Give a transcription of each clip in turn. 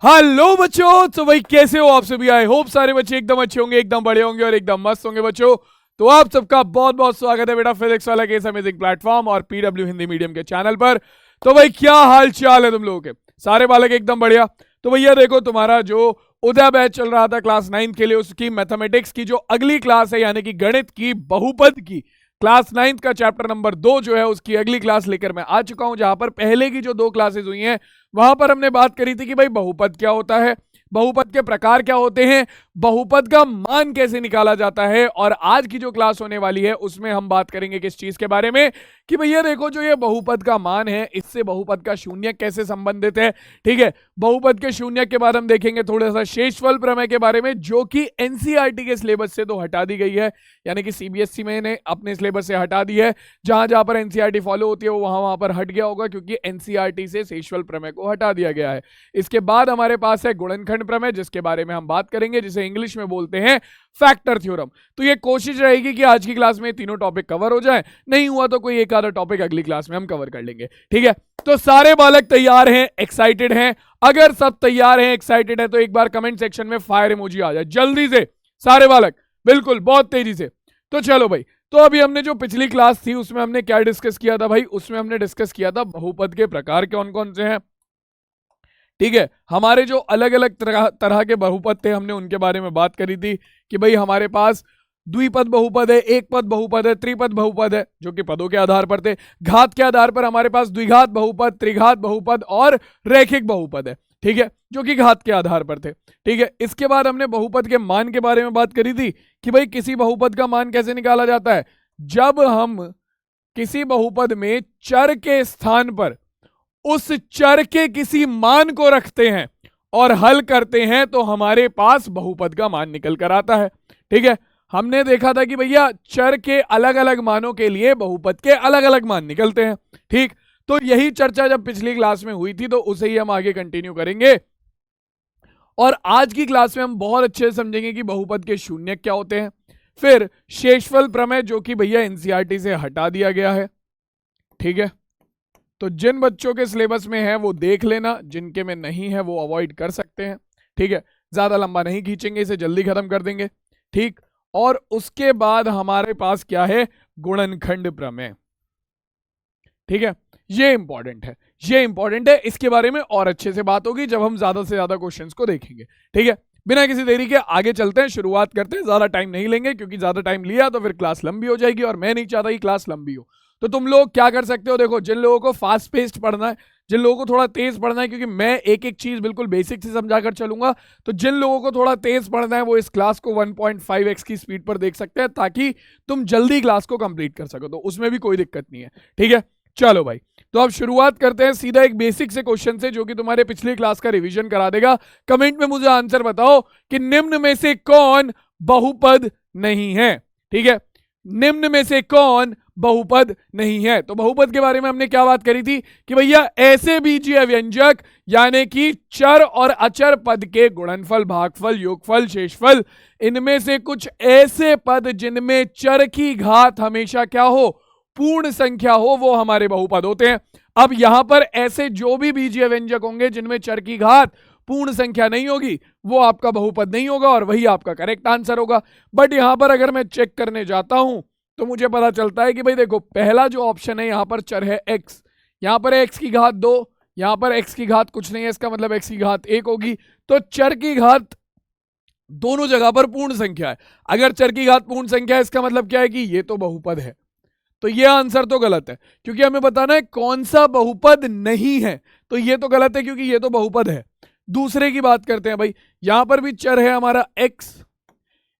Hello बच्चों, तो भाई कैसे हो आप सभी। आई होप सारे बच्चे एकदम अच्छे होंगे, एकदम बड़े होंगे और एकदम मस्त होंगे बच्चों। तो आप सबका बहुत बहुत स्वागत है बेटा फिजिक्स वाला के इस अमेजिंग प्लेटफॉर्म और पीडब्ल्यू हिंदी मीडियम के चैनल पर। तो भाई क्या हाल चाल है तुम लोगों के, सारे बालक एकदम बढ़िया। तो भैया देखो, तुम्हारा जो उदय बैच चल रहा था क्लास 9 के लिए, उसकी मैथमेटिक्स की जो अगली क्लास है यानी कि गणित की बहुपद की क्लास 9 का चैप्टर नंबर 2 जो है उसकी अगली क्लास लेकर मैं आ चुका हूं। जहां पर पहले की जो 2 क्लासेस हुई हैं वहां पर हमने बात करी थी कि भाई बहुपद क्या होता है, बहुपद के प्रकार क्या होते हैं, बहुपद का मान कैसे निकाला जाता है। और आज की जो क्लास होने वाली है उसमें हम बात करेंगे किस चीज के बारे में कि भैया देखो, जो ये बहुपद का मान है इससे बहुपद का शून्य कैसे संबंधित है। ठीक है, बहुपद के शून्य के बाद हम देखेंगे थोड़ा सा शेषफल प्रमेय के बारे में, जो कि एनसीईआरटी के सिलेबस से तो हटा दी गई है, यानी कि सीबीएसई में ने अपने सिलेबस से हटा दी है। जहां जहां पर एनसीईआरटी फॉलो होती है वो वहां वहां पर हट गया होगा, क्योंकि एनसीईआरटी से शेषफल प्रमेय को हटा दिया गया है। इसके बाद हमारे पास है गुणनखंड प्रमेय, जिसके बारे में हम बात करेंगे, जिसे इंग्लिश में बोलते हैं फैक्टर थ्योरम। तो ये कोशिश रहेगी कि आज की क्लास में तीनों टॉपिक कवर हो जाए, नहीं हुआ तो कोई एक आधा टॉपिक अगली क्लास में हम कवर कर लेंगे। ठीक है, तो सारे बालक तैयार हैं, एक्साइटेड हैं? अगर सब तैयार हैं, एक्साइटेड है, तो एक बार कमेंट सेक्शन में फायर इमोजी आ जाए जल्दी से सारे बालक, बिल्कुल बहुत तेजी से। तो चलो भाई, तो अभी हमने जो पिछली क्लास थी उसमें हमने क्या डिस्कस किया था भाई, उसमें हमने डिस्कस किया था बहुपद के प्रकार कौन कौन से हैं। ठीक है, हमारे जो अलग अलग तरह के बहुपद थे हमने उनके बारे में बात करी थी कि भाई हमारे पास द्विपद बहुपद है, एक पद बहुपद है, त्रिपद बहुपद है, जो कि पदों के आधार पर थे। घात के आधार पर हमारे पास द्विघात बहुपद, त्रिघात बहुपद और रैखिक बहुपद है। ठीक है, जो कि घात के आधार पर थे। ठीक है, इसके बाद हमने बहुपद के मान के बारे में बात करी थी कि भाई किसी बहुपद का मान कैसे निकाला जाता है। जब हम किसी बहुपद में चर के स्थान पर उस चर के किसी मान को रखते हैं और हल करते हैं तो हमारे पास बहुपद का मान निकल कर आता है। ठीक है, हमने देखा था कि भैया चर के अलग अलग मानों के लिए बहुपद के अलग अलग मान निकलते हैं। ठीक, तो यही चर्चा जब पिछली क्लास में हुई थी तो उसे ही हम आगे कंटिन्यू करेंगे। और आज की क्लास में हम बहुत अच्छे से समझेंगे कि बहुपद के शून्य क्या होते हैं, फिर शेषफल प्रमेय जो कि भैया एनसीईआरटी से हटा दिया गया है। ठीक है, तो जिन बच्चों के सिलेबस में है वो देख लेना, जिनके में नहीं है वो अवॉइड कर सकते हैं। ठीक है, ज्यादा लंबा नहीं खींचेंगे, इसे जल्दी खत्म कर देंगे। ठीक, और उसके बाद हमारे पास क्या है, गुणनखंड प्रमेय। ठीक है, ये इंपॉर्टेंट है, ये इंपॉर्टेंट है, इसके बारे में और अच्छे से बात होगी जब हम ज्यादा से ज्यादा क्वेश्चंस को देखेंगे। ठीक है, बिना किसी देरी के आगे चलते हैं, शुरुआत करते हैं। ज्यादा टाइम नहीं लेंगे क्योंकि ज्यादा टाइम लिया तो फिर क्लास लंबी हो जाएगी और मैं नहीं चाहता कि क्लास लंबी हो। तो तुम लोग क्या कर सकते हो, देखो जिन लोगों को फास्ट पेस्ड पढ़ना है, जिन लोगों को थोड़ा तेज पढ़ना है, क्योंकि मैं एक एक चीज बिल्कुल बेसिक से समझाकर चलूंगा, तो जिन लोगों को थोड़ा तेज पढ़ना है वो इस क्लास को 1.5x की स्पीड पर देख सकते हैं, ताकि तुम जल्दी क्लास को कंप्लीट कर सको, तो उसमें भी कोई दिक्कत नहीं है। ठीक है, चलो भाई, तो अब शुरुआत करते हैं सीधा एक बेसिक से क्वेश्चन से, जो कि तुम्हारे पिछली क्लास का रिवीजन करा देगा। कमेंट में मुझे आंसर बताओ कि निम्न में से कौन बहुपद नहीं है। ठीक है, निम्न में से कौन बहुपद नहीं है। तो बहुपद के बारे में हमने क्या बात करी थी कि भैया ऐसे बीजीय व्यंजक यानी कि चर और अचर पद के गुणनफल, भागफल, योगफल, शेषफल, इनमें से कुछ ऐसे पद जिनमें चर की घात हमेशा क्या हो, पूर्ण संख्या हो, वो हमारे बहुपद होते हैं। अब यहां पर ऐसे जो भी बीजीय व्यंजक होंगे जिनमें चर की घात पूर्ण संख्या नहीं होगी, वो आपका बहुपद नहीं होगा और वही आपका करेक्ट आंसर होगा। बट यहां पर अगर मैं चेक करने जाता हूं तो मुझे पता चलता है कि भाई देखो, पहला जो ऑप्शन है यहां पर चर है x, यहां पर x की घात 2, यहां पर x की घात कुछ नहीं है, इसका मतलब x की घात 1 होगी। तो चर की घात दोनों जगह पर पूर्ण संख्या है। अगर चर की घात पूर्ण संख्या है इसका मतलब क्या है कि ये तो बहुपद है। तो ये आंसर तो गलत है, क्योंकि हमें बताना है कौन सा बहुपद नहीं है। तो ये तो गलत है क्योंकि ये तो बहुपद है। दूसरे की बात करते हैं भाई, यहां पर भी चर है हमारा x,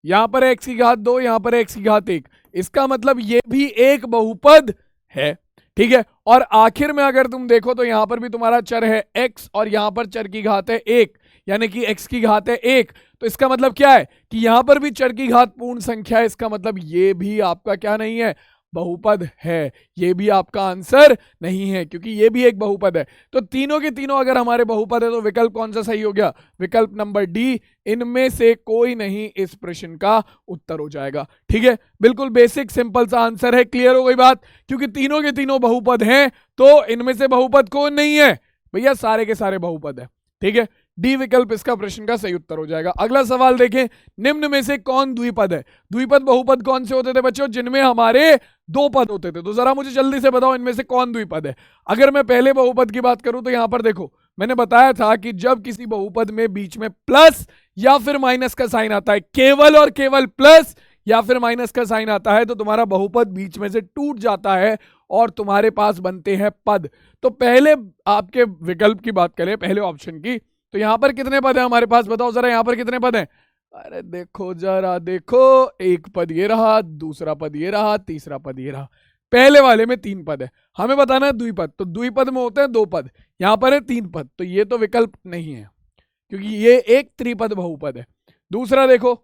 यहां पर x की घात 2, यहां पर x की घात 1, इसका मतलब ये भी एक बहुपद है। ठीक है, और आखिर में अगर तुम देखो तो यहां पर भी तुम्हारा चर है x और यहां पर चर की घात है 1, यानी कि x की घात है 1। तो इसका मतलब क्या है कि यहां पर भी चर की घात पूर्ण संख्या है, इसका मतलब ये भी आपका क्या नहीं है, बहुपद है। ये भी आपका आंसर नहीं है क्योंकि ये भी एक बहुपद है। तो तीनों के तीनों अगर हमारे बहुपद है तो विकल्प कौन सा सही हो गया, विकल्प नंबर डी, इनमें से कोई नहीं इस प्रश्न का उत्तर हो जाएगा। ठीक है, बिल्कुल बेसिक सिंपल सा आंसर है। क्लियर हो गई बात, क्योंकि तीनों के तीनों बहुपद हैं तो इनमें से बहुपद कौन नहीं है भैया, सारे के सारे बहुपद है। ठीक है, डी विकल्प इसका प्रश्न का सही उत्तर हो जाएगा। अगला सवाल देखें, निम्न में से कौन द्विपद है? द्विपद बहुपद कौन से होते थे बच्चों? जिनमें हमारे दो पद होते थे। तो जरा मुझे जल्दी से बताओ इनमें से कौन द्विपद है। अगर मैं पहले बहुपद की बात करूं तो यहां पर देखो, मैंने बताया था कि जब किसी बहुपद में बीच में प्लस या फिर माइनस का साइन आता है, केवल और केवल प्लस या फिर माइनस का साइन आता है, तो तुम्हारा बहुपद बीच में से टूट जाता है और तुम्हारे पास बनते हैं पद। तो पहले आपके विकल्प की बात करें, पहले ऑप्शन की, तो यहां पर कितने पद है हमारे पास? बताओ जरा, यहां पर कितने पद हैं? अरे देखो जरा, देखो, एक पद ये रहा, दूसरा पद ये रहा, तीसरा पद ये रहा। पहले वाले में 3 पद है, हमें बताना है द्विपद। तो द्विपद में होते हैं 2 पद, यहां पर है 3 पद, तो ये तो विकल्प नहीं है क्योंकि ये एक त्रिपद बहुपद है। दूसरा देखो,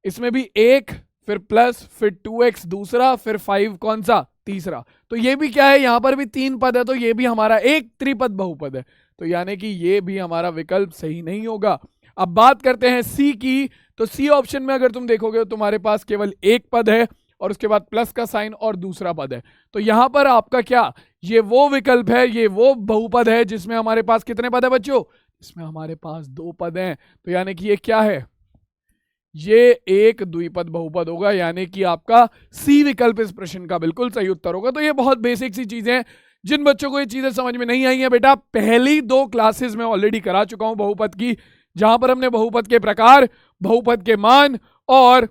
इसमें भी 1 फिर प्लस फिर 2x दूसरा फिर 5 कौन सा? तीसरा। तो ये भी क्या है? यहां पर भी 3 पद है, तो ये भी हमारा एक त्रिपद बहुपद है। तो यानी कि ये भी हमारा विकल्प सही नहीं होगा। अब बात करते हैं सी की। तो सी ऑप्शन में अगर तुम देखोगे तो तुम्हारे पास केवल एक पद है और उसके बाद प्लस का साइन और दूसरा पद है। तो यहां पर आपका क्या, ये वो विकल्प है, ये वो बहुपद है जिसमें हमारे पास कितने पद है बच्चों? इसमें हमारे पास 2 पद हैं। तो यानी कि ये क्या है? ये एक द्विपद बहुपद होगा, यानी कि आपका सी विकल्प इस प्रश्न का बिल्कुल सही उत्तर होगा। तो ये बहुत बेसिक सी चीजें हैं, जिन बच्चों को ये चीजें समझ में नहीं आई हैं बेटा, पहली 2 क्लासेस में ऑलरेडी करा चुका हूं बहुपद की, जहां पर हमने बहुपद के प्रकार, बहुपद के मान और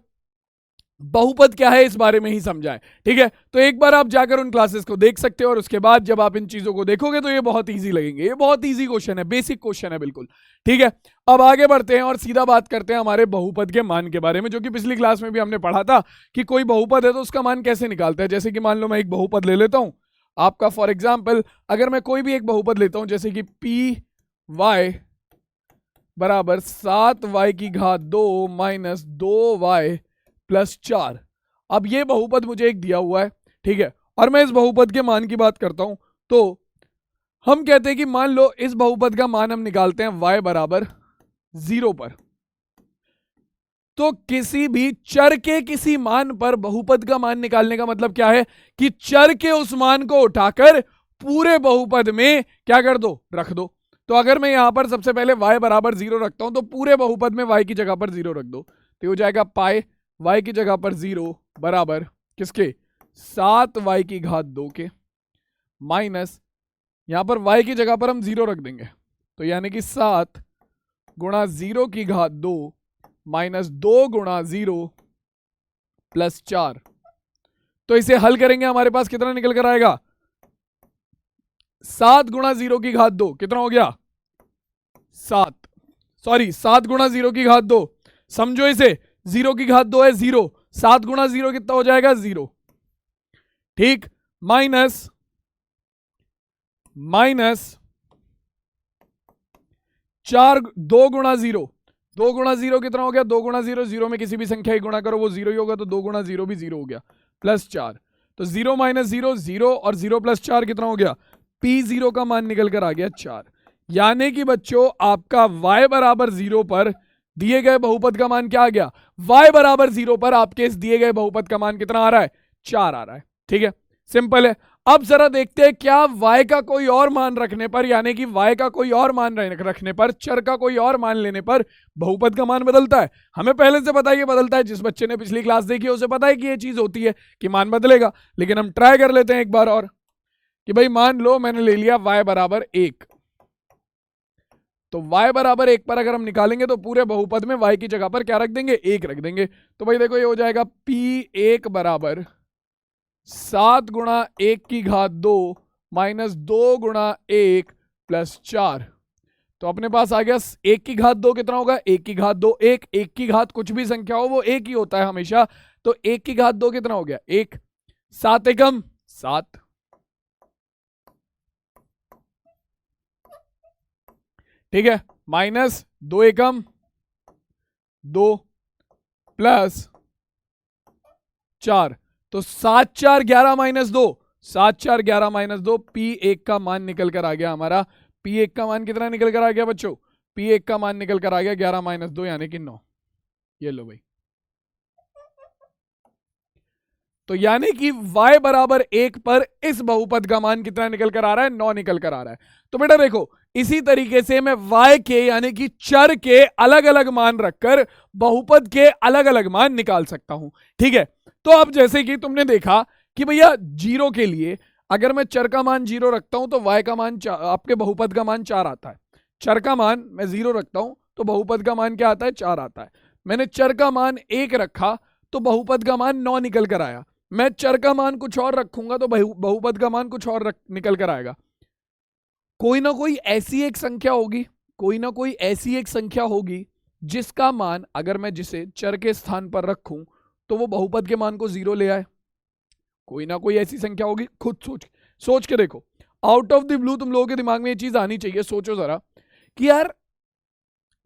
बहुपद क्या है इस बारे में ही समझा है। ठीक है, तो एक बार आप जाकर उन क्लासेस को देख सकते हो और उसके बाद जब आप इन चीजों को देखोगे तो ये बहुत इजी लगेंगे। ये बहुत इजी क्वेश्चन है, बेसिक क्वेश्चन है बिल्कुल। ठीक है, अब आगे बढ़ते हैं और सीधा बात करते हैं हमारे बहुपद के मान के बारे में, जो कि पिछली क्लास में भी हमने पढ़ा था कि कोई बहुपद है तो उसका मान कैसे निकालते हैं। जैसे कि मान लो मैं एक बहुपद ले लेता हूं आपका, फॉर एग्जाम्पल अगर मैं कोई भी एक बहुपद लेता हूं जैसे कि पी वाई बराबर 7y की घात 2 माइनस 2y प्लस 4। अब ये बहुपद मुझे एक दिया हुआ है, ठीक है, और मैं इस बहुपद के मान की बात करता हूं। तो हम कहते हैं कि मान लो इस बहुपद का मान हम निकालते हैं y बराबर 0 पर। तो किसी भी चर के किसी मान पर बहुपद का मान निकालने का मतलब क्या है कि चर के उस मान को उठाकर पूरे बहुपद में क्या कर दो? रख दो। तो अगर मैं यहां पर सबसे पहले y बराबर 0 रखता हूं तो पूरे बहुपद में y की जगह पर 0 रख दो, तो हो जाएगा पाई y की जगह पर 0 बराबर किसके? 7y की घात 2 के, माइनस यहां पर y की जगह पर हम 0 रख देंगे, तो यानी कि 7 गुणा 0 की घात 2 माइनस 2 गुणा 0 प्लस 4। तो इसे हल करेंगे हमारे पास कितना निकल कर आएगा? 7 गुणा 0 की घात 2 कितना हो गया? 7 गुणा 0 की घात 2, समझो इसे, 0 की घात 2 है 0, 7 गुणा 0 कितना हो जाएगा? 0। ठीक, माइनस 4 2 गुणा 0, 2 गुणा 0 कितना हो गया? 2 गुणा 0, 0 में किसी भी संख्या ही गुणा करो वो 0 ही होगा, तो 2 गुणा 0 भी 0 हो गया, प्लस 4। तो 0 माइनस 0 0 और 0 प्लस 4 कितना हो गया? P0 का मान निकल कर आ गया 4। यानी कि बच्चों आपका y बराबर 0 पर दिए गए बहुपद का मान क्या आ गया? y बराबर 0 पर आपके इस दिए गए बहुपद का मान कितना आ रहा है? 4 आ रहा है। ठीक है, सिंपल है। अब जरा देखते हैं क्या y का कोई और मान रखने पर, यानी कि y का कोई और मान रखने पर, चर का कोई और मान लेने पर बहुपद का मान बदलता है। हमें पहले से पता है ये बदलता है, जिस बच्चे ने पिछली क्लास देखी है उसे पता है कि ये चीज होती है कि मान बदलेगा। लेकिन हम ट्राई कर लेते हैं एक बार और कि भाई मान लो मैंने ले लिया y बराबर 1, तो y बराबर 1 पर अगर हम निकालेंगे तो पूरे बहुपद में y की जगह पर क्या रख देंगे? 1 रख देंगे। तो भाई देखो ये हो जाएगा P1 बराबर 7 गुणा 1 की घात 2 माइनस 2 गुणा 1 प्लस 4। तो अपने पास आ गया 1 की घात 2 कितना होगा? 1 की घात 2 1, 1 की घात कुछ भी संख्या हो वो 1 ही होता है हमेशा, तो 1 की घात 2 कितना हो गया? 1, 7 एकम 7, ठीक है, माइनस 2 एकम 2 प्लस 4, तो 7 4 11 माइनस 2, 7 4 11 माइनस 2, P1 का मान निकल कर आ गया हमारा। P1 का मान कितना निकल कर आ गया बच्चों? P1 का मान निकल कर आ गया 11 माइनस 2 यानी कि 9। ये लो भाई, तो यानी कि y बराबर 1 पर इस बहुपद का मान कितना निकल कर आ रहा है? 9 निकल कर आ रहा है। तो बेटा देखो इसी तरीके से मैं y के यानी कि चर के अलग अलग मान रखकर बहुपद के अलग अलग मान निकाल सकता हूं। ठीक है, तो अब जैसे कि तुमने देखा कि भैया जीरो के लिए अगर मैं चर का मान 0 रखता हूं तो y का मान आपके बहुपद का मान 4 आता है। चर का मान मैं 0 रखता हूं तो बहुपद का मान क्या आता है, 4 आता है। मैंने चर का मान 1 रखा तो बहुपद का मान 9 निकल कर आया। मैं चर का मान कुछ और रखूंगा तो बहुपद का मान कुछ और निकल कर आएगा। कोई ना कोई ऐसी एक संख्या होगी, कोई ना कोई ऐसी एक संख्या होगी जिसका मान अगर मैं जिसे चर के स्थान पर रखूं तो वो बहुपद के मान को 0 ले आए। कोई ना कोई ऐसी संख्या होगी, खुद सोच के देखो। आउट ऑफ द ब्लू तुम लोगों के दिमाग में ये चीज आनी चाहिए। सोचो जरा कि यार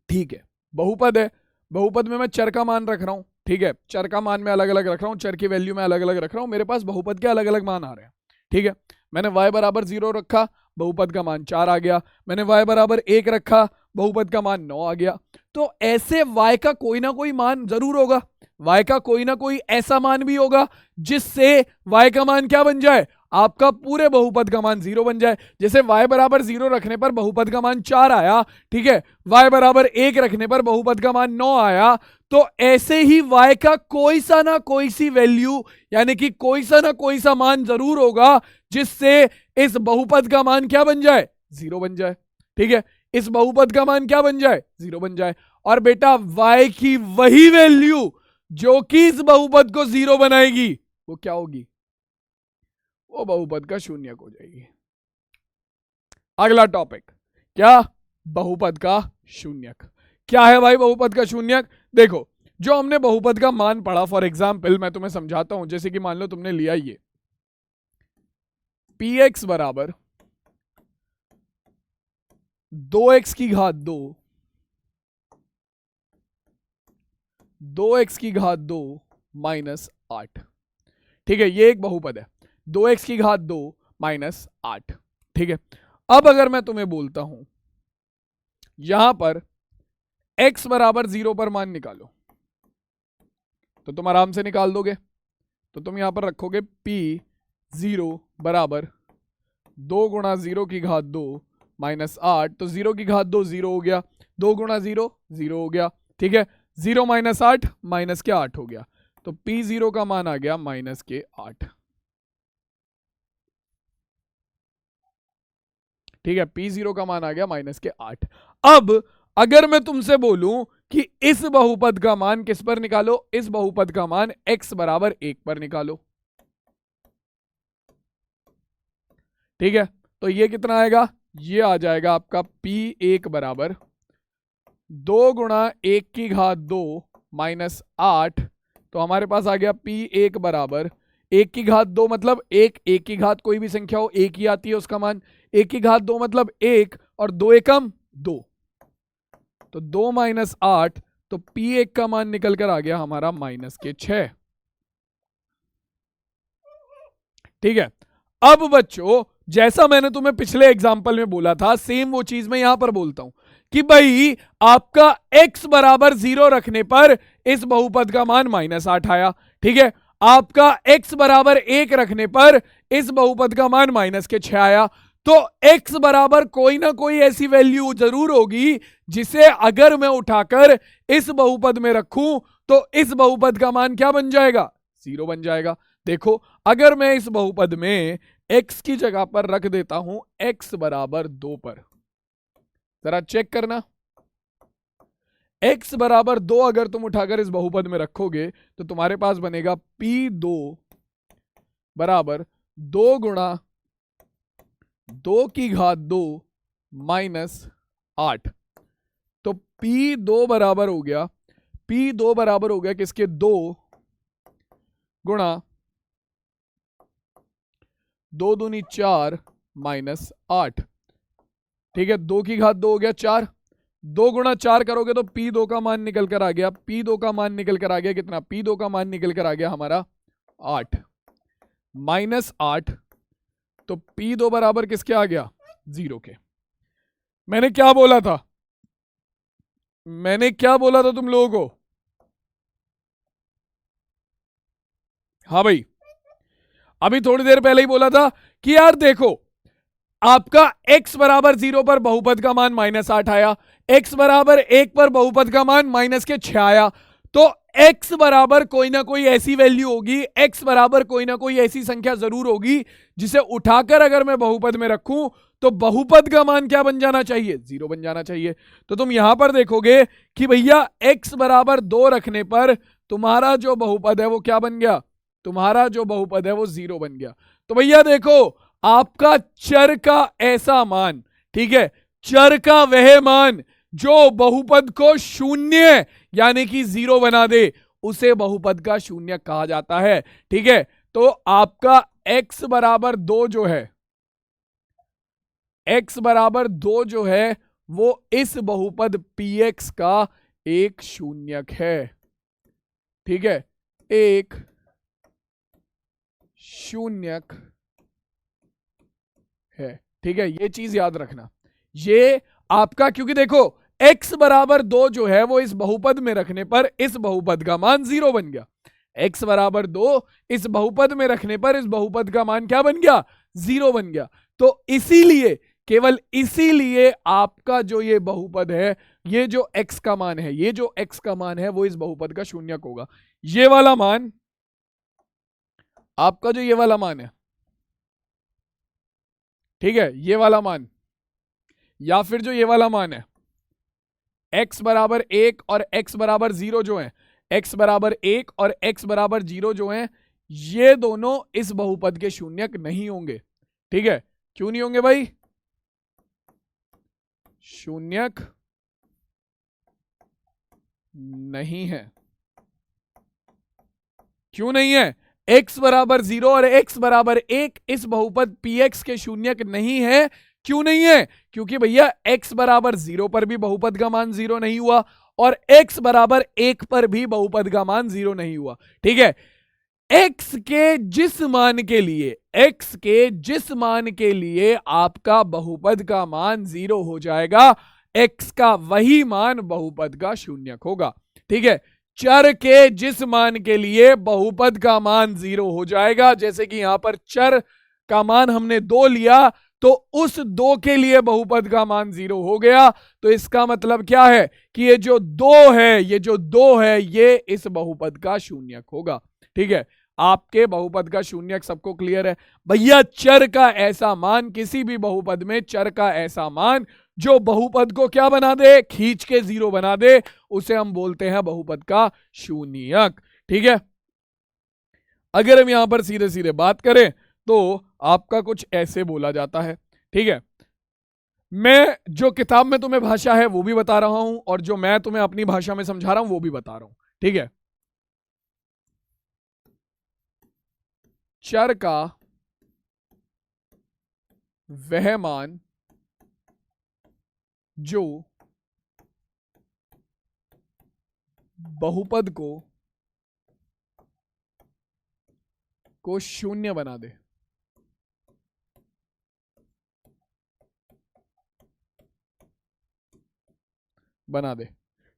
ठीक है, बहुपद है, बहुपद में मैं चर का मान रख रहा हूं। ठीक है, चर का मान मैं अलग अलग रख रहा हूं, चर की वैल्यू में अलग अलग रख रहा हूं, मेरे पास बहुपद के अलग अलग मान आ रहे हैं। ठीक है, मैंने y बराबर 0 रखा, बहुपद का मान 4 आ गया। मैंने y बराबर 1 रखा, बहुपद का मान 9 आ गया। तो ऐसे y का कोई ना कोई मान जरूर होगा, y का कोई ना कोई ऐसा मान भी होगा जिससे y का मान क्या बन जाए, आपका पूरे बहुपद का मान 0 बन जाए। जैसे y बराबर 0 रखने पर बहुपद का मान 4 आया, ठीक है, y बराबर 1 रखने पर बहुपद का मान 9 आया। तो ऐसे ही y का कोई सा ना कोई सी वैल्यू यानी कि कोई सा ना कोई सा मान जरूर होगा जिससे इस बहुपद का मान क्या बन जाए, 0 बन जाए। ठीक है, इस बहुपद का मान क्या बन जाए, 0 बन जाए। और बेटा y की वही वैल्यू जो कि इस बहुपद को 0 बनाएगी वो क्या होगी, वो बहुपद का शून्यक हो जाएगी। अगला टॉपिक क्या, बहुपद का शून्यक। क्या है भाई बहुपद का शून्यक? देखो, जो हमने बहुपद का मान पढ़ा, फॉर एग्जाम्पल मैं तुम्हें समझाता हूं। जैसे कि मान लो तुमने लिया ये px बराबर 2x की घात 2, 2x की घात 2 माइनस 8। ठीक है, ये एक बहुपद है, 2x की घात 2 माइनस 8। ठीक है, अब अगर मैं तुम्हें बोलता हूं यहां पर x बराबर 0 पर मान निकालो तो तुम आराम से निकाल दोगे। तो तुम यहां पर रखोगे p0 बराबर 2 गुणा 0 की घात 2 माइनस 8। तो 0 की घात 2 0 हो गया, 2 गुणा 0 0 हो गया। ठीक है, 0 माइनस 8 माइनस के 8 हो गया। तो p0 का मान आ गया माइनस के 8। ठीक है, p0 का मान आ गया माइनस के 8। अब अगर मैं तुमसे बोलूं कि इस बहुपद का मान किस पर निकालो, इस बहुपद का मान x बराबर 1 पर निकालो। ठीक है, तो ये कितना आएगा, ये आ जाएगा आपका p1 बराबर 2 गुणा 1 की घात 2 माइनस 8। तो हमारे पास आ गया p1 बराबर 1 की घात 2 मतलब 1 की घात कोई भी संख्या हो 1 ही आती है उसका मान। 1 की घात 2 मतलब 1 और 2 एकम 2, तो 2 माइनस 8। तो p1 का मान निकल कर आ गया हमारा माइनस के 6। ठीक है, अब बच्चों जैसा मैंने तुम्हें पिछले एग्जाम्पल में बोला था सेम वो चीज मैं यहां पर बोलता हूं कि भाई आपका x बराबर 0 रखने पर इस बहुपद का मान माइनस 8 आया। ठीक है, आपका x बराबर 1 रखने पर इस बहुपद का मान माइनस के 6 आया। तो x बराबर कोई ना कोई ऐसी वैल्यू जरूर होगी जिसे अगर मैं उठाकर इस बहुपद में रखूं तो इस बहुपद का मान क्या बन जाएगा, 0 बन जाएगा। देखो, अगर मैं इस बहुपद में x की जगह पर रख देता हूं x बराबर 2 पर, जरा चेक करना, x बराबर 2 अगर तुम उठाकर इस बहुपद में रखोगे तो तुम्हारे पास बनेगा p2 बराबर 2 गुणा 2 की घात 2 माइनस 8। तो p2 बराबर हो गया, p2 बराबर हो गया किसके, 2 गुणा 2 दूनी 4 माइनस 8। ठीक है, 2 की घात 2 हो गया 4, 2 गुणा 4 करोगे तो p2 का मान निकल कर आ गया, p2 का मान निकल कर आ गया कितना, p2 का मान निकल कर आ गया हमारा 8 माइनस 8। तो p2 बराबर किसके आ गया, 0 के। मैंने क्या बोला था, मैंने क्या बोला था तुम लोगों को, हाँ भाई अभी थोड़ी देर पहले ही बोला था कि यार देखो आपका x बराबर 0 पर बहुपद का मान -8 आया, x बराबर 1 पर बहुपद का मान -6 आया। तो x बराबर कोई ना कोई ऐसी वैल्यू होगी, x बराबर कोई ना कोई ऐसी संख्या जरूर होगी जिसे उठाकर अगर मैं बहुपद में रखूं तो बहुपद का मान क्या बन जाना चाहिए, 0 बन जाना चाहिए। तो तुम यहां पर देखोगे कि भैया x बराबर 2 रखने पर तुम्हारा जो बहुपद है वो क्या बन गया, तुम्हारा जो बहुपद है वो 0 बन गया। तो भैया देखो, आपका चर का ऐसा मान, ठीक है, चर का वह मान जो बहुपद को शून्य यानी कि 0 बना दे, उसे बहुपद का शून्य कहा जाता है। ठीक है, तो आपका x बराबर 2 जो है, x बराबर 2 जो है वो इस बहुपद px का एक शून्यक है। ठीक है, एक शून्यक है। ठीक है, ये चीज याद रखना, ये आपका, क्योंकि देखो x बराबर 2 जो है वो इस बहुपद में रखने पर इस बहुपद का मान 0 बन गया। x बराबर 2 इस बहुपद में रखने पर इस बहुपद का मान क्या बन गया, 0 बन गया। तो इसीलिए, केवल इसीलिए आपका जो ये बहुपद है, ये जो x का मान है, ये जो x का मान है वो इस बहुपद का शून्यक होगा। ये वाला मान, आपका जो ये वाला मान है, ठीक है, ये वाला मान, या फिर जो ये वाला मान है x बराबर 1 और x बराबर 0 जो है, x बराबर 1 और x बराबर 0 जो है, ये दोनों इस बहुपद के शून्यक नहीं होंगे। ठीक है, क्यों नहीं होंगे भाई, शून्यक नहीं है। क्यों नहीं है, x बराबर 0 और x बराबर 1 इस बहुपद px के शून्यक नहीं है। क्यों नहीं है, क्योंकि भैया x बराबर 0 पर भी बहुपद का मान 0 नहीं हुआ और x बराबर 1 पर भी बहुपद का मान 0 नहीं हुआ। ठीक है, x के जिस मान के लिए, x के जिस मान के लिए आपका बहुपद का मान 0 हो जाएगा, x का वही मान बहुपद का शून्यक होगा। ठीक है, चर के जिस मान के लिए बहुपद का मान 0 हो जाएगा, जैसे कि यहां पर चर का मान हमने 2 लिया तो उस 2 के लिए बहुपद का मान 0 हो गया। तो इसका मतलब क्या है कि ये जो 2 है, ये जो 2 है ये इस बहुपद का शून्यक होगा। ठीक है, आपके बहुपद का शून्यक सबको क्लियर है। भैया चर का ऐसा मान, किसी भी बहुपद में चर का ऐसा मान जो बहुपद को क्या बना दे, खींच के 0 बना दे, उसे हम बोलते हैं बहुपद का शून्यक। ठीक है, अगर हम यहां पर सीधे सीधे बात करें तो आपका कुछ ऐसे बोला जाता है। ठीक है, मैं जो किताब में तुम्हें भाषा है वो भी बता रहा हूं और जो मैं तुम्हें अपनी भाषा में समझा रहा हूं वो भी बता रहा हूं। ठीक है, चर का वह मान जो बहुपद को शून्य बना दे,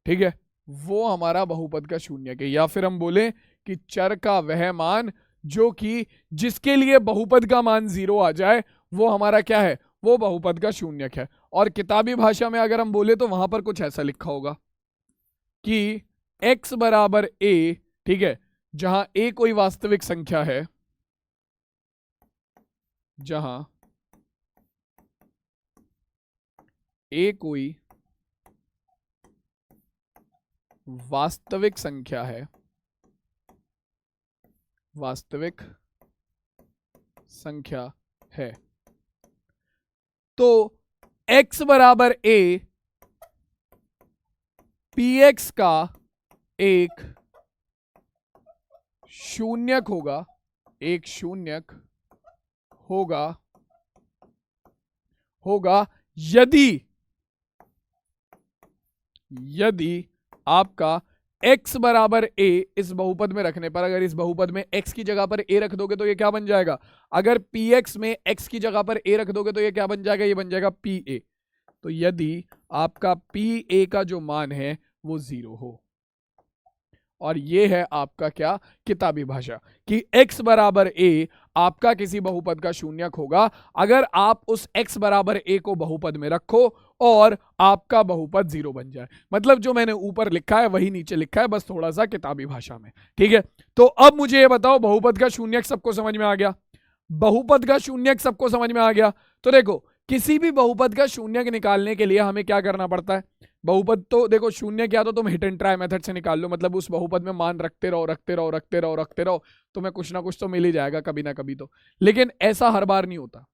ठीक है, वो हमारा बहुपद का शून्यक है। या फिर हम बोले कि चर का वह मान जो कि जिसके लिए बहुपद का मान 0 आ जाए वो हमारा क्या है, वो बहुपद का शून्यक है। और किताबी भाषा में अगर हम बोले तो वहां पर कुछ ऐसा लिखा होगा कि x बराबर a, ठीक है, जहां a कोई वास्तविक संख्या है, जहां a कोई वास्तविक संख्या है, वास्तविक संख्या है, तो x बराबर a px का एक शून्यक होगा, एक शून्यक होगा यदि आपका x बराबर a इस बहुपद में रखने पर, अगर इस बहुपद में x की जगह पर a रख दोगे तो ये क्या बन जाएगा, अगर px में x की जगह पर a रख दोगे तो ये क्या बन जाएगा, ये बन जाएगा pa। तो यदि आपका pa का जो मान है वो 0 हो, और ये है आपका क्या, किताबी भाषा, कि x बराबर a आपका किसी बहुपद का शून्यक होगा अगर आप उस x बराबर a को बहुपद में रखो और आपका बहुपद 0 बन जाए। मतलब जो मैंने ऊपर लिखा है वही नीचे लिखा है, बस थोड़ा सा किताबी भाषा में। ठीक है, तो अब मुझे ये बताओ, बहुपद का शून्यक सबको समझ में आ गया? बहुपद का शून्यक सबको समझ में आ गया? तो देखो, किसी भी बहुपद का शून्यक निकालने के लिए हमें क्या करना पड़ता है? बहुपद तो देखो, शून्य क्या, तो तुम हिट एंड ट्राई मेथड से निकाल लो। मतलब उस बहुपद में मान रखते रहो रखते रहो रखते रहो रखते रहो, तुम्हें कुछ ना कुछ तो मिल ही जाएगा कभी ना कभी तो। लेकिन ऐसा हर बार नहीं होता।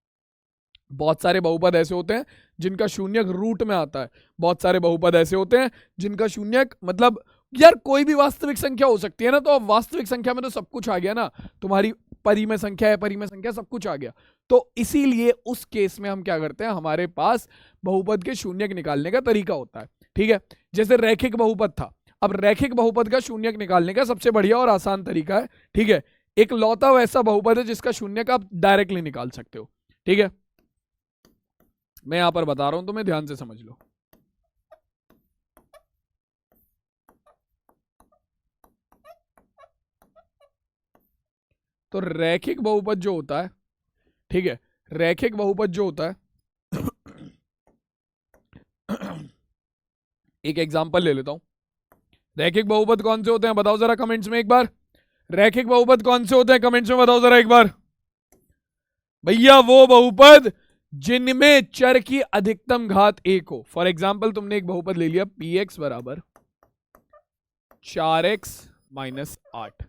बहुत सारे बहुपद ऐसे होते हैं जिनका शून्यक रूट में आता है, बहुत सारे बहुपद ऐसे होते हैं जिनका शून्यक, मतलब यार कोई भी वास्तविक संख्या हो सकती है ना, तो अब वास्तविक संख्या में तो सब कुछ आ गया ना, तुम्हारी परिमेय संख्या है, परिमेय संख्या, सब कुछ आ गया। तो इसीलिए उस केस में हम क्या करते हैं, हमारे पास बहुपद के शून्यक निकालने का तरीका होता है। ठीक है, जैसे रैखिक बहुपद था, अब रैखिक बहुपद का शून्यक निकालने का सबसे बढ़िया और आसान तरीका है, ठीक है, एक लौता वैसा बहुपद है जिसका शून्यक आप डायरेक्टली निकाल सकते हो। ठीक है, मैं यहां पर बता रहा हूं, तुम्हें ध्यान से समझ लो। तो रैखिक बहुपद जो होता है, ठीक है, रैखिक बहुपद जो होता है एक एग्जांपल ले लेता हूं। रैखिक बहुपद कौन से होते हैं बताओ जरा कमेंट्स में एक बार। रैखिक बहुपद कौन से होते हैं कमेंट्स में बताओ जरा एक बार। भैया वो बहुपद जिनमें चर की अधिकतम घात 1 हो। फॉर एग्जाम्पल तुमने एक बहुपद ले लिया px बराबर 4x माइनस 8।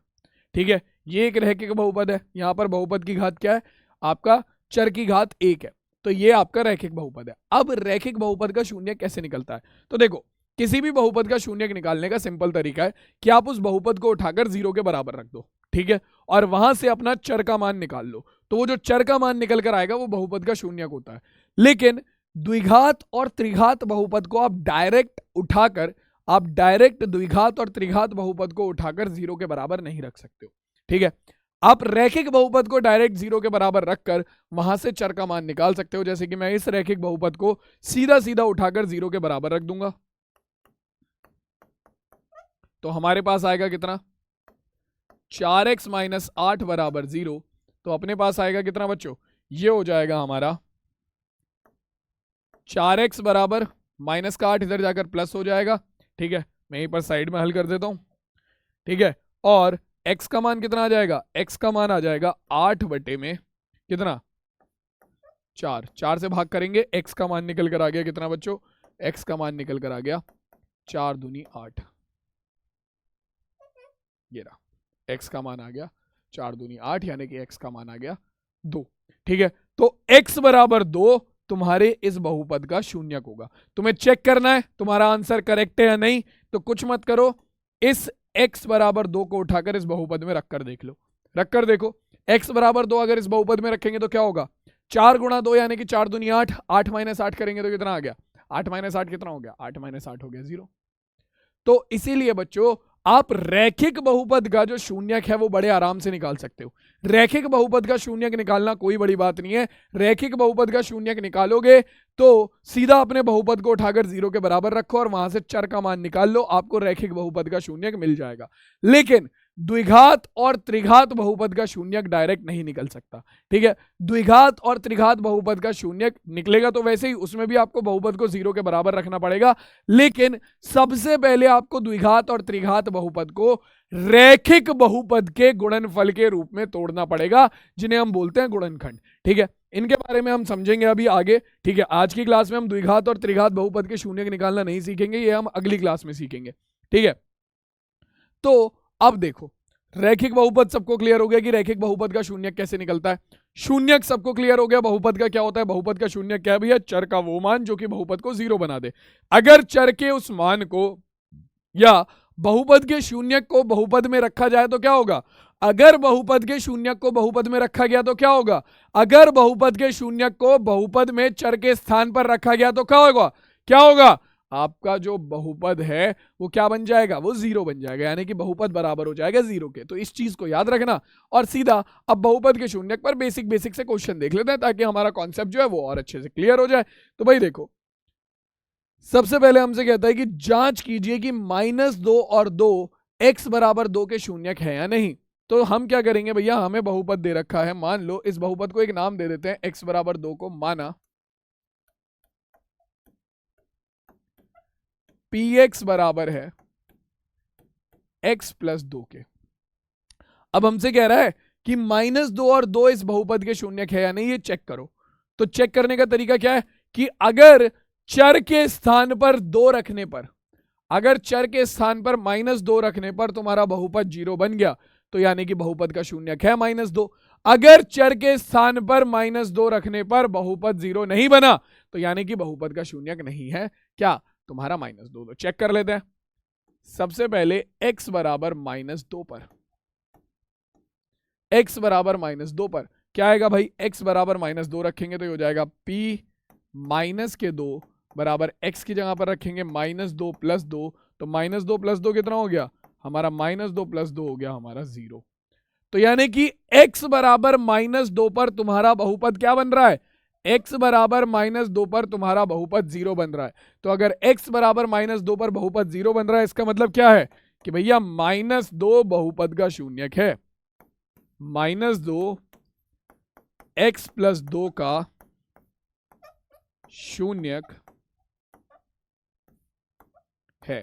ठीक है, ये एक रैखिक बहुपद है। यहां पर बहुपद की घात क्या है, आपका चर की घात 1 है, तो ये आपका रैखिक बहुपद है। अब रैखिक बहुपद का शून्यक कैसे निकलता है, तो देखो, किसी भी बहुपद का शून्यक निकालने का सिंपल तरीका है कि आप उस बहुपद को उठाकर 0 के बराबर रख दो। ठीक है, और वहां से अपना चर का मान निकाल लो, तो वो जो चर का मान निकल कर आएगा वो बहुपद का शून्यक होता है। लेकिन द्विघात और त्रिघात बहुपद को आप डायरेक्ट उठाकर, आप डायरेक्ट द्विघात और त्रिघात बहुपद को उठाकर 0 के बराबर नहीं रख सकते हो। ठीक है, आप रैखिक बहुपद को डायरेक्ट 0 के बराबर रखकर वहां से चर का मान निकाल सकते हो। जैसे कि मैं इस रैखिक बहुपद को सीधा सीधा उठाकर 0 के बराबर रख दूंगा, तो हमारे पास आएगा कितना, 4x माइनस 8 बराबर 0। तो अपने पास आएगा कितना बच्चों, ये हो जाएगा हमारा 4x बराबर माइनस का 8 इधर जाकर प्लस हो जाएगा। ठीक है, मैं यहीं पर साइड में हल कर देता हूं। ठीक है, और x का मान कितना आ जाएगा, x का मान आ जाएगा 8 बटे में कितना, 4। 4 से भाग करेंगे, x का मान निकल कर आ गया कितना बच्चों, x का मान निकल कर आ गया 4 दूनी 8। ये रहा, x का मान आ गया 4 दूनी 8, यानी कि x का मान आ गया 2। ठीक है, तो x बराबर 2 तुम्हारे इस बहुपद का शून्यक होगा। तुम्हें चेक करना है तुम्हारा आंसर करेक्ट है या नहीं, तो कुछ मत करो, इस x बराबर 2 को उठाकर इस बहुपद में रखकर देख लो, रखकर देखो। x बराबर 2 अगर इस बहुपद में रखेंगे तो क्या होगा, 4 गुणा 2 यानी कि 4 दूनी 8, 8 माइनस 8 करेंगे तो कितना आ गया, 8 माइनस 8 कितना हो गया, 8 माइनस 8 हो गया 0। तो इसीलिए बच्चों आप रैखिक बहुपद का जो शून्यक है वो बड़े आराम से निकाल सकते हो। रैखिक बहुपद का शून्यक निकालना कोई बड़ी बात नहीं है। रैखिक बहुपद का शून्यक निकालोगे तो सीधा अपने बहुपद को उठाकर 0 के बराबर रखो और वहां से चर का मान निकाल लो, आपको रैखिक बहुपद का शून्यक मिल जाएगा। लेकिन द्विघात और त्रिघात बहुपद का शून्यक डायरेक्ट नहीं निकल सकता। ठीक है, द्विघात और त्रिघात बहुपद का शून्यक निकलेगा तो वैसे ही उसमें भी आपको बहुपद को 0 के बराबर रखना पड़ेगा। लेकिन सबसे पहले आपको द्विघात और त्रिघात बहुपद को रैखिक बहुपद के गुणनफल के रूप में तोड़ना पड़ेगा, जिन्हें हम बोलते हैं गुणनखंड। ठीक है, इनके बारे में हम समझेंगे अभी आगे। ठीक है, आज की क्लास में हम द्विघात और त्रिघात बहुपद के शून्यक निकालना नहीं सीखेंगे, ये हम अगली क्लास में सीखेंगे। ठीक है, तो अब देखो, रैखिक बहुपद सबको क्लियर हो गया कि रैखिक बहुपद का शून्यक कैसे निकलता है। शून्यक सबको क्लियर हो गया, बहुपद का क्या होता है। बहुपद का शून्यक क्या है भैया, चर का वो मान जो कि बहुपद को 0 बना दे। अगर चर के उस मान को या बहुपद के शून्यक को बहुपद में रखा जाए तो क्या होगा, अगर बहुपद के शून्यक को बहुपद में रखा गया तो क्या होगा, अगर बहुपद के शून्यक को बहुपद में चर के स्थान पर रखा गया तो क्या होगा, क्या होगा, आपका जो बहुपद है वो क्या बन जाएगा, वो 0 बन जाएगा, यानी कि बहुपद बराबर हो जाएगा 0 के। तो इस चीज को याद रखना और सीधा अब बहुपद के शून्यक पर बेसिक से क्वेश्चन देख लेते हैं ताकि हमारा कॉन्सेप्ट जो है वो और अच्छे से क्लियर हो जाए। तो भाई देखो, सबसे पहले हमसे कहता है कि जांच कीजिए कि -2 और 2 x बराबर 2 के शून्यक है या नहीं। तो हम क्या करेंगे भैया, हमें बहुपद दे रखा है, मान लो इस बहुपद को एक नाम दे देते हैं, x बराबर 2 को माना px बराबर है x प्लस 2 के। अब हमसे कह रहा है कि -2 और 2 इस बहुपद के शून्यक है या नहीं, ये चेक करो। तो चेक करने का तरीका क्या है कि अगर चर के स्थान पर 2 रखने पर, अगर चर के स्थान पर -2 रखने पर तुम्हारा बहुपद 0 बन गया तो यानी कि बहुपद का शून्यक है -2। अगर चर के स्थान पर -2 रखने पर बहुपद 0 नहीं बना तो यानी कि बहुपद का शून्यक नहीं है क्या, तुम्हारा -2। तो चेक कर लेते हैं। सबसे पहले x बराबर -2 पर, x बराबर -2 पर क्या आएगा भाई, x बराबर -2 रखेंगे तो ये हो जाएगा p माइनस के 2 बराबर x की जगह पर रखेंगे -2 प्लस 2, तो -2 प्लस 2 कितना हो गया हमारा, -2 प्लस 2 हो गया हमारा 0। तो यानी कि x बराबर -2 पर तुम्हारा बहुपद क्या बन रहा है, x बराबर -2 पर तुम्हारा बहुपद 0 बन रहा है। तो अगर x बराबर -2 पर बहुपद 0 बन रहा है, इसका मतलब क्या है कि भैया -2 बहुपद का शून्यक है, -2 x प्लस 2 का शून्यक है।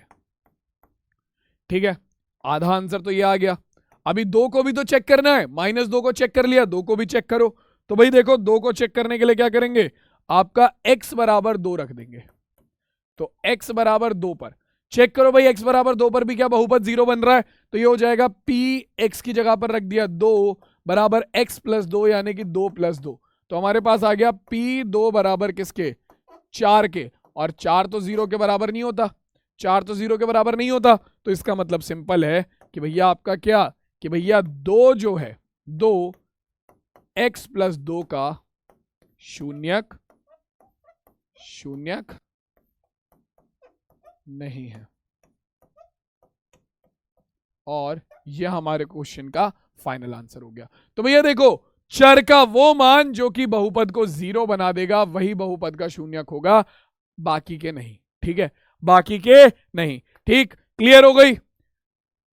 ठीक है, आधा आंसर तो ये आ गया। अभी 2 को भी तो चेक करना है, -2 को चेक कर लिया, 2 को भी चेक करो। तो भाई देखो 2 को चेक करने के लिए क्या करेंगे, आपका x बराबर 2 रख देंगे। तो x बराबर 2 पर चेक करो भाई, x बराबर 2 पर भी क्या बहुपद 0 बन रहा है, तो ये हो जाएगा p x की जगह पर रख दिया 2 बराबर x प्लस 2 यानी कि 2 प्लस 2। तो हमारे पास आ गया p 2 बराबर किसके, 4 के, और 4 तो 0 के बराबर नहीं होता, 4 तो 0 के बराबर नहीं होता। तो इसका मतलब सिंपल है कि भैया आपका क्या, कि भैया 2 जो है 2 x प्लस 2 का शून्यक नहीं है। और यह हमारे क्वेश्चन का फाइनल आंसर हो गया। तो भैया देखो, चर का वो मान जो कि बहुपद को 0 बना देगा वही बहुपद का शून्यक होगा, बाकी के नहीं। ठीक है, बाकी के नहीं। ठीक, क्लियर हो गई,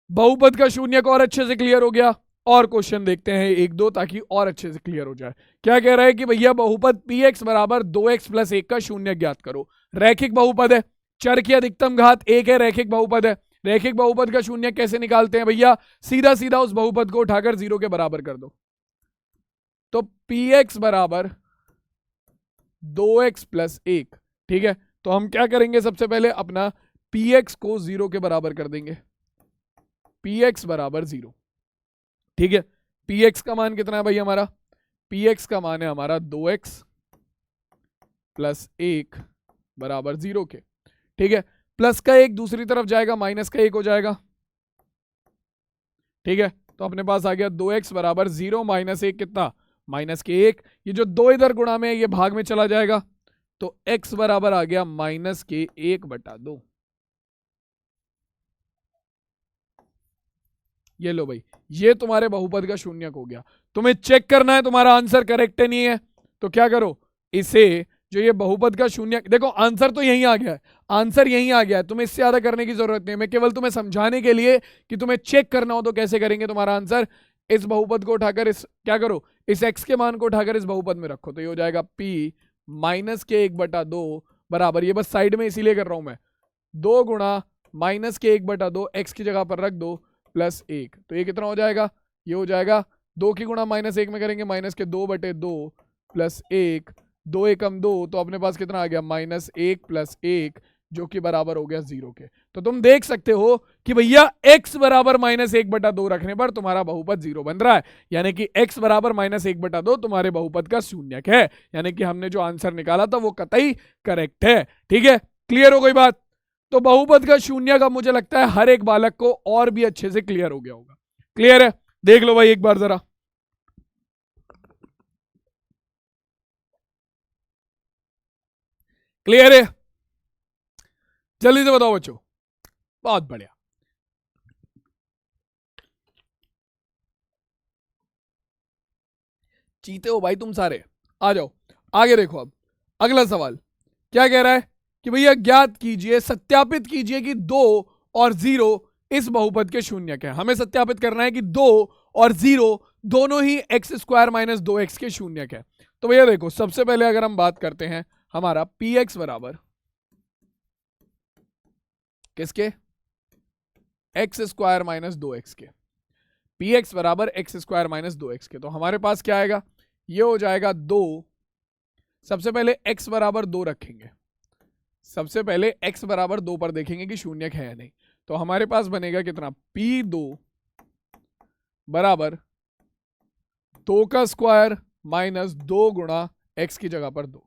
बहुपद का शून्यक और अच्छे से क्लियर हो गया। और क्वेश्चन देखते हैं 1-2 ताकि और अच्छे से क्लियर हो जाए। क्या कह रहा है कि भैया बहुपद px बराबर 2x प्लस 1 का शून्यक ज्ञात करो। रैखिक बहुपद है, चर की अधिकतम घात 1 है, रैखिक बहुपद है। रैखिक बहुपद का शून्यक कैसे निकालते हैं भैया, सीधा सीधा उस बहुपद को उठाकर 0 के बराबर कर दो। तो px बराबर 2x प्लस 1। ठीक है, तो हम क्या करेंगे, सबसे पहले अपना px को 0 के बराबर कर देंगे, px बराबर 0। ठीक है, px का मान कितना है भाई हमारा, px का मान है हमारा 2x प्लस 1 बराबर 0 के। ठीक है, प्लस का 1 दूसरी तरफ जाएगा, माइनस का 1 हो जाएगा। ठीक है, तो अपने पास आ गया 2x बराबर 0 माइनस 1 कितना, माइनस के 1। ये जो 2 इधर गुणा में है ये भाग में चला जाएगा, तो x बराबर आ गया माइनस के 1/2। ये लो भाई, ये तुम्हारे बहुपद का शून्यक हो गया। तुम्हें चेक करना है तुम्हारा आंसर करेक्ट है नहीं है, तो क्या करो, इसे जो ये बहुपद का शून्यक, देखो आंसर तो यहीं आ गया है, आंसर यहीं आ गया है, तुम्हें इससे ज्यादा करने की जरूरत नहीं है। मैं केवल तुम्हें समझाने के लिए कि तुम्हें चेक करना हो तो कैसे करेंगे तुम्हारा आंसर। इस बहुपद को उठाकर इस क्या करो, इस x के मान को उठाकर इस बहुपद में रखो, तो ये हो जाएगा p माइनस के 1/2 बराबर, ये बस साइड में इसीलिए कर रहा हूं मैं, 2 गुणा माइनस के 1/2 x की जगह पर रख दो प्लस 1। तो ये कितना हो जाएगा, ये हो जाएगा 2 की गुणा माइनस 1 में करेंगे, माइनस के 2/2 प्लस 1, 2 एकम 2, तो अपने पास कितना आ गया, -1 प्लस 1 जो कि बराबर हो गया 0 के। तो तुम देख सकते हो कि भैया x बराबर -1/2 रखने पर तुम्हारा बहुपद 0 बन रहा है, यानी कि x बराबर -1/2 तुम्हारे बहुपद का शून्यक है, यानी कि हमने जो आंसर निकाला था वो कतई करेक्ट है। ठीक है, क्लियर हो गई बात। तो बहुपद का शून्यक अब मुझे लगता है हर एक बालक को और भी अच्छे से क्लियर हो गया होगा। क्लियर है, देख लो भाई एक बार जरा, क्लियर है, जल्दी से बताओ बच्चों। बहुत बढ़िया, चीते हो भाई तुम सारे, आ जाओ आगे देखो। अब अगला सवाल क्या कह रहा है कि भैया ज्ञात कीजिए, सत्यापित कीजिए कि 2 और 0 इस बहुपद के शून्यक है। हमें सत्यापित करना है कि 2 और 0 दोनों ही एक्स स्क्वायर माइनस 2x के शून्यक है। तो भैया देखो, सबसे पहले अगर हम बात करते हैं हमारा px बराबर किसके, एक्स स्क्वायर माइनस 2x के, px बराबर एक्स स्क्वायर माइनस 2x के, तो हमारे पास क्या आएगा, ये हो जाएगा 2। सबसे पहले x बराबर 2 रखेंगे, सबसे पहले x बराबर 2 पर देखेंगे कि शून्यक है या नहीं। तो हमारे पास बनेगा कितना, p2 बराबर 2 का स्क्वायर माइनस 2 गुणा x की जगह पर 2।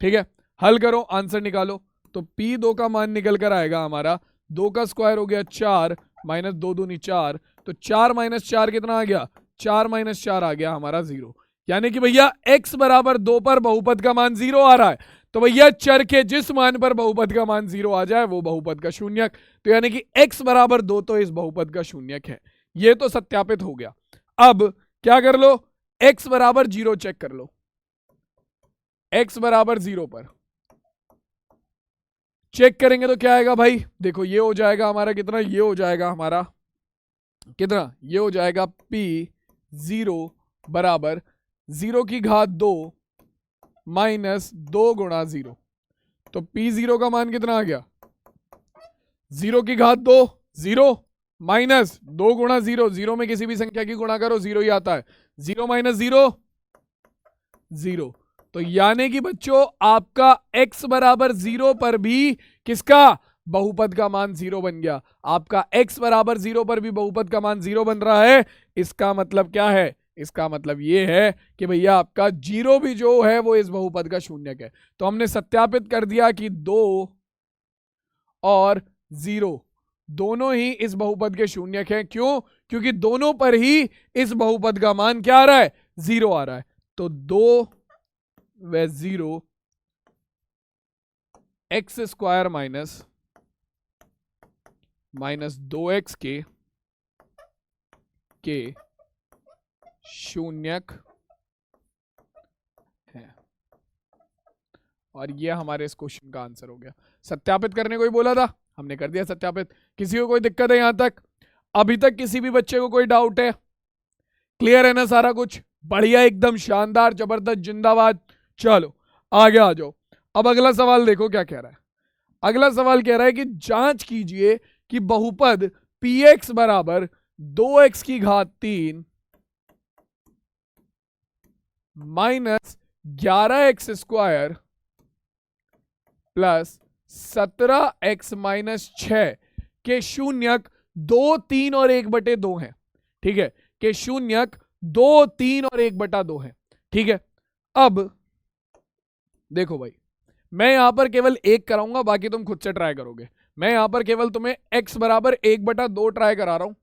ठीक है, हल करो, आंसर निकालो। तो p2 का मान निकल कर आएगा हमारा 2 का स्क्वायर हो गया 4 माइनस 2 दूनी 4, तो 4 माइनस 4 कितना आ गया, 4 माइनस 4 आ गया हमारा 0। यानी कि भैया x बराबर 2 पर बहुपद का मान 0 आ रहा है। तो भैया चर के जिस मान पर बहुपद का मान 0 आ जाए वो बहुपद का शून्यक, तो यानी कि x बराबर 2 तो इस बहुपद का शून्यक है। ये तो सत्यापित हो गया। अब क्या कर लो, x बराबर 0 चेक कर लो, x बराबर 0 पर चेक करेंगे तो क्या आएगा भाई, देखो ये हो जाएगा हमारा कितना, ये हो जाएगा हमारा कितना, ये हो जाएगा p0 बराबर 0 की घात 2 माइनस 2 गुणा 0। तो p0 का मान कितना आ गया, 0 की घात 2 0 माइनस 2 गुणा 0, 0 में किसी भी संख्या की गुणा करो 0 ही आता है, 0 माइनस 0 0। तो यानी कि बच्चों आपका x बराबर 0 पर भी किसका, बहुपद का मान 0 बन गया। आपका x बराबर 0 पर भी बहुपद का मान 0 बन रहा है। इसका मतलब क्या है, इसका मतलब ये है कि भैया आपका 0 भी जो है वो इस बहुपद का शून्यक है। तो हमने सत्यापित कर दिया कि 2 और 0 दोनों ही इस बहुपद के शून्यक हैं। क्यों, क्योंकि दोनों पर ही इस बहुपद का मान क्या आ रहा है, 0 आ रहा है। तो 2 व 0 एक्स स्क्वायर माइनस 2x के शून्यक है। और ये हमारे इस क्वेश्चन का आंसर हो गया। सत्यापित करने को ही बोला था, हमने कर दिया सत्यापित। किसी को कोई दिक्कत है यहां तक, अभी तक किसी भी बच्चे को कोई डाउट है, क्लियर है ना सारा कुछ, बढ़िया एकदम शानदार जबरदस्त जिंदाबाद। चलो आगे आ जाओ। अब अगला सवाल देखो क्या कह रहा है। अगला सवाल कह रहा है कि जांच कीजिए कि बहुपद px बराबर 2x की घात 3 minus 11x square plus 17x minus 6 के शून्यक 2, 3 और 1/2 है। ठीक है, के शून्यक 2, 3 और 1/2 है। ठीक है, अब देखो भाई, मैं यहां पर केवल 1 कराऊंगा, बाकी तुम खुद से ट्राई करोगे। मैं यहां पर केवल तुम्हें x बराबर 1/2 ट्राई करा रहा हूं,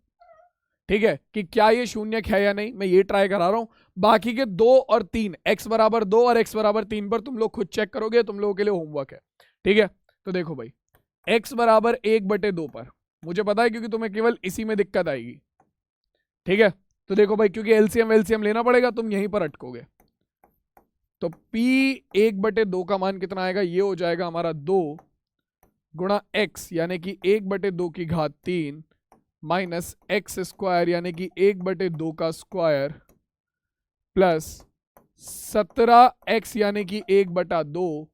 ठीक है, कि क्या ये शून्यक है या नहीं, मैं ये ट्राई करा रहा हूं। बाकी के 2 और 3, x बराबर 2 और x बराबर 3 पर तुम लोग खुद चेक करोगे, तुम लोगों के लिए होमवर्क है। ठीक है, तो देखो भाई, x बराबर 1/2 पर मुझे पता है, क्योंकि तुम्हें केवल इसी में दिक्कत आएगी। ठीक है, तो देखो भाई, क्योंकि एलसीएम लेना पड़ेगा, तुम यहीं पर अटकोगे। तो p 1/2 का मान कितना आएगा, ये हो जाएगा हमारा 2 गुणा x यानी कि 1/2 की घात 3 माइनस एक्स स्क्वायर यानी कि 1/2 का स्क्वायर प्लस 17x यानी कि 1/2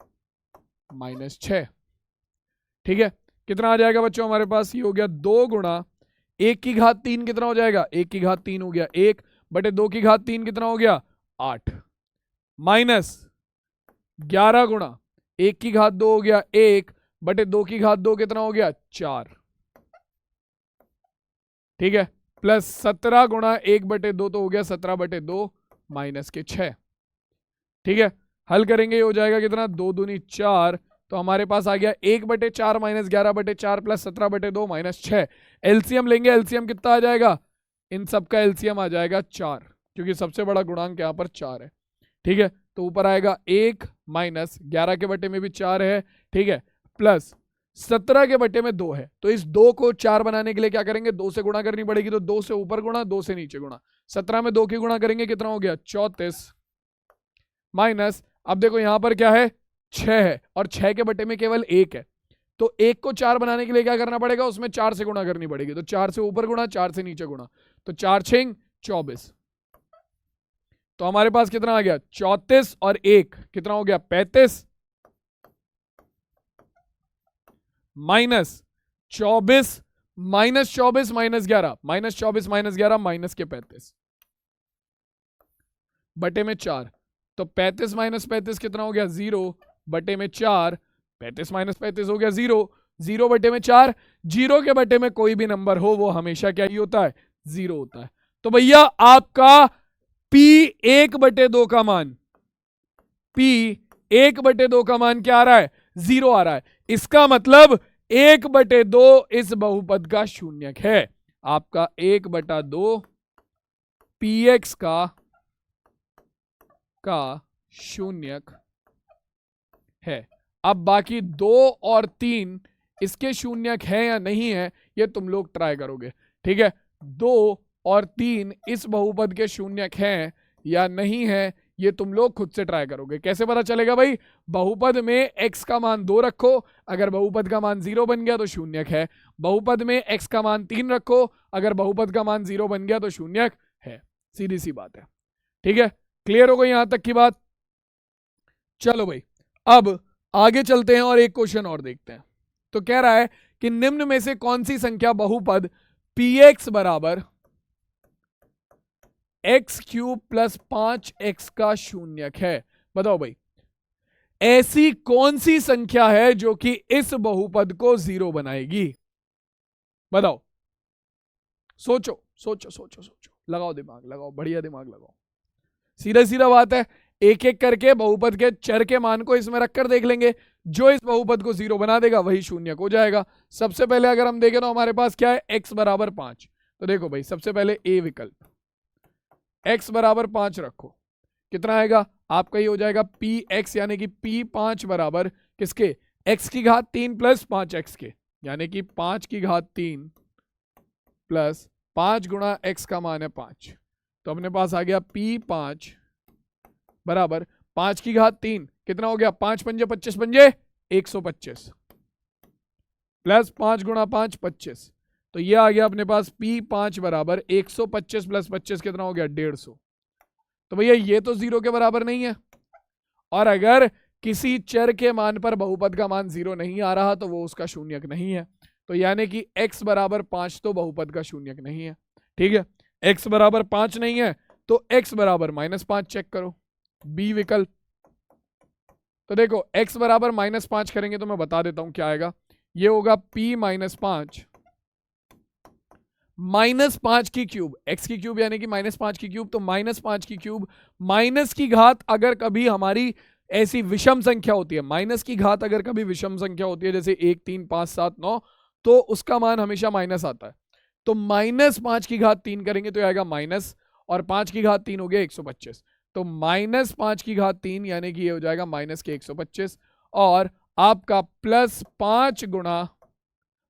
माइनस 6। ठीक है, कितना आ जाएगा बच्चों हमारे पास, ये हो गया 2 गुणा 1 की घात 3 कितना हो जाएगा, 1 की घात 3 हो गया 1/2 की घात 3 कितना हो गया 8 माइनस 11 गुणा 1 की घात 2 हो गया 1/2 की घात 2 कितना हो गया 4। ठीक है, प्लस 17 गुणा 1/2 तो हो गया 17/2 माइनस के 6। ठीक है, हल करेंगे, ये हो जाएगा कितना 2 दूनी 4, तो हमारे पास आ गया 1/4 माइनस 11/4 प्लस 17/2 माइनस 6। एलसीएम लेंगे, एलसीएम कितना आ जाएगा, इन सब का एलसीएम आ जाएगा 4, क्योंकि सबसे बड़ा गुणांक यहाँ पर 4 है। ठीक है, तो ऊपर आएगा 1 माइनस 11 के बटे में भी 4 है। ठीक है, प्लस 17 के बटे में 2 है। तो इस 2 को 4 बनाने के लिए क्या करेंगे, 2 से गुणा करनी पड़ेगी। तो 2 से ऊपर गुणा, 2 से नीचे गुणा। 17 में 2 की गुणा करेंगे, कितना हो गया 34 माइनस, अब देखो यहां पर क्या है 6 है, और 6 के बटे में केवल 1 है। तो 1 को 4 बनाने के लिए क्या करना पड़ेगा, उसमें 4 से गुणा करनी पड़ेगी। तो 4 से ऊपर गुणा, 4 से नीचे गुणा, तो 4 6 24। तो हमारे पास कितना आ गया 34 और 1 कितना हो गया 35 minus 24 minus 24 minus 11 minus 24 minus 11 minus के 35 बटे में 4। तो 35 माइनस 35 कितना हो गया 0 बटे में 4। 35 माइनस 35 हो गया 0। 0 बटे में 4। 0 के बटे में कोई भी नंबर हो वो हमेशा क्या ही होता है 0 होता है। तो भैया आपका P 1/2 का मान P 1/2 का मान क्या आ रहा है 0 आ रहा है। इसका मतलब 1/2 इस बहुपद का शून्यक है। आपका 1/2 px का शून्यक है। अब बाकी 2 और 3 इसके शून्यक है या नहीं है ये तुम लोग ट्राई करोगे। ठीक है 2 और 3 इस बहुपद के शून्यक हैं या नहीं है ये तुम लोग खुद से ट्राई करोगे। कैसे पता चलेगा भाई बहुपद में x का मान 2 रखो, अगर बहुपद का मान 0 बन गया तो शून्यक है। बहुपद में x का मान 3 रखो, अगर बहुपद का मान 0 बन गया तो शून्यक है। सीधी सी बात है। ठीक है क्लियर हो गई यहां तक की बात। चलो भाई अब आगे चलते हैं और एक क्वेश्चन और देखते हैं। तो कह रहा है कि निम्न में से कौन सी संख्या बहुपद px बराबर x³ प्लस 5x का शून्यक है। बताओ भाई ऐसी कौन सी संख्या है जो कि इस बहुपद को 0 बनाएगी। बताओ सोचो सोचो सोचो सोचो लगाओ दिमाग लगाओ बढ़िया दिमाग लगाओ। सीधा सीधा बात है एक एक करके बहुपद के चर के मान को इसमें रखकर देख लेंगे। जो इस बहुपद को 0 बना देगा वही शून्यक हो जाएगा। सबसे पहले अगर हम देखें तो हमारे पास क्या है x बराबर 5। तो देखो भाई सबसे पहले ए विकल्प x बराबर 5 रखो कितना आएगा आपका ये हो जाएगा px यानी कि p5 बराबर किसके x की घात 3 प्लस 5x के यानी कि 5 की घात 3 प्लस 5 गुणा x का मान है 5। तो अपने पास आ गया p5 बराबर 5 की घात 3 कितना हो गया 5 पंजे 25 पंजे 125 प्लस 5 गुणा 5 25। तो ये आ गया अपने पास p5 बराबर 125 प्लस 25 कितना हो गया 150। तो भैया ये तो 0 के बराबर नहीं है और अगर किसी चर के मान पर बहुपद का मान 0 नहीं आ रहा तो वो उसका शून्यक नहीं है। तो यानी कि x बराबर 5 तो बहुपद का शून्यक नहीं है। ठीक है x बराबर 5 नहीं है तो x बराबर -5 चेक करो बी विकल्प। तो देखो x बराबर -5 करेंगे तो मैं बता देता हूं क्या आएगा। ये होगा p -5 -5 की क्यूब x की क्यूब यानी कि -5 की क्यूब। तो -5 की क्यूब माइनस की घात अगर कभी हमारी ऐसी विषम संख्या होती है माइनस की घात अगर कभी विषम संख्या होती है जैसे 1 3 5 7 9 तो उसका मान हमेशा माइनस आता है। तो -5 की घात 3 करेंगे तो आएगा माइनस और 5 की घात 3 हो गया 125। तो -5 की घात 3 यानी कि ये हो जाएगा माइनस के 125 और आपका +5 गुणा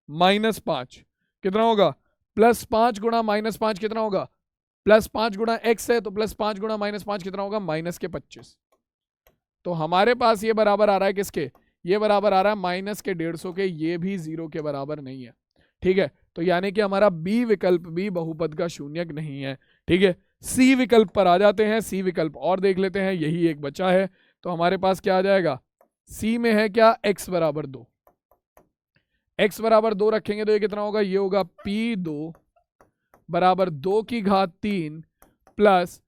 -5 कितना होगा +5 गुणा -5 कितना होगा +5 गुणा x है तो +5 गुणा -5 कितना होगा -25। तो हमारे पास ये बराबर आ रहा है किसके ये बराबर आ रहा है -150 के। ये भी 0 के बराबर नहीं है। ठीक है तो यानी कि हमारा बी विकल्प भी बहुपद का शून्यक नहीं है। ठीक है सी विकल्प पर आ जाते हैं। सी विकल्प और देख लेते हैं यही एक बचा है। तो हमारे पास क्या आ जाएगा सी में है क्या x बराबर 2। x बराबर 2 रखेंगे तो ये कितना होगा ये होगा p2 बराबर 2 की घात 3 प्लस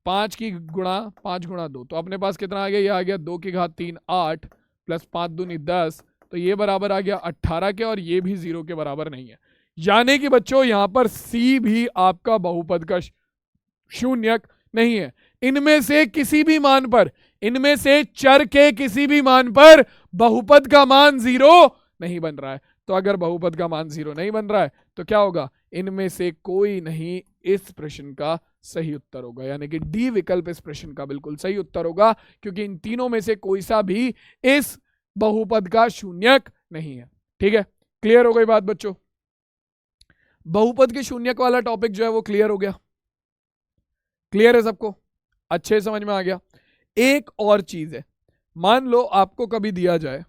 5 गुणा 2। तो अपने पास कितना आ गया ये आ गया 2 की घात 3 8 प्लस 5 दूनी 10। तो ये बराबर आ गया 18 के और ये भी 0 के बराबर नहीं है। यानी कि बच्चों यहां पर सी भी आपका बहुपद का शून्यक नहीं है। इनमें से किसी भी मान पर इनमें से चर के किसी भी मान पर बहुपद का मान 0 नहीं बन रहा है। तो अगर बहुपद का मान 0 नहीं बन रहा है तो क्या होगा इनमें से कोई नहीं इस प्रश्न का सही उत्तर होगा। यानी कि डी विकल्प इस प्रश्न का बिल्कुल सही उत्तर होगा क्योंकि इन तीनों में से कोई सा भी इस बहुपद का शून्यक नहीं है। ठीक है क्लियर हो गई बात बच्चों। बहुपद के शून्यक वाला टॉपिक जो है वो क्लियर हो गया। क्लियर है सबको अच्छे समझ में आ गया। एक और चीज है मान लो आपको कभी दिया जाए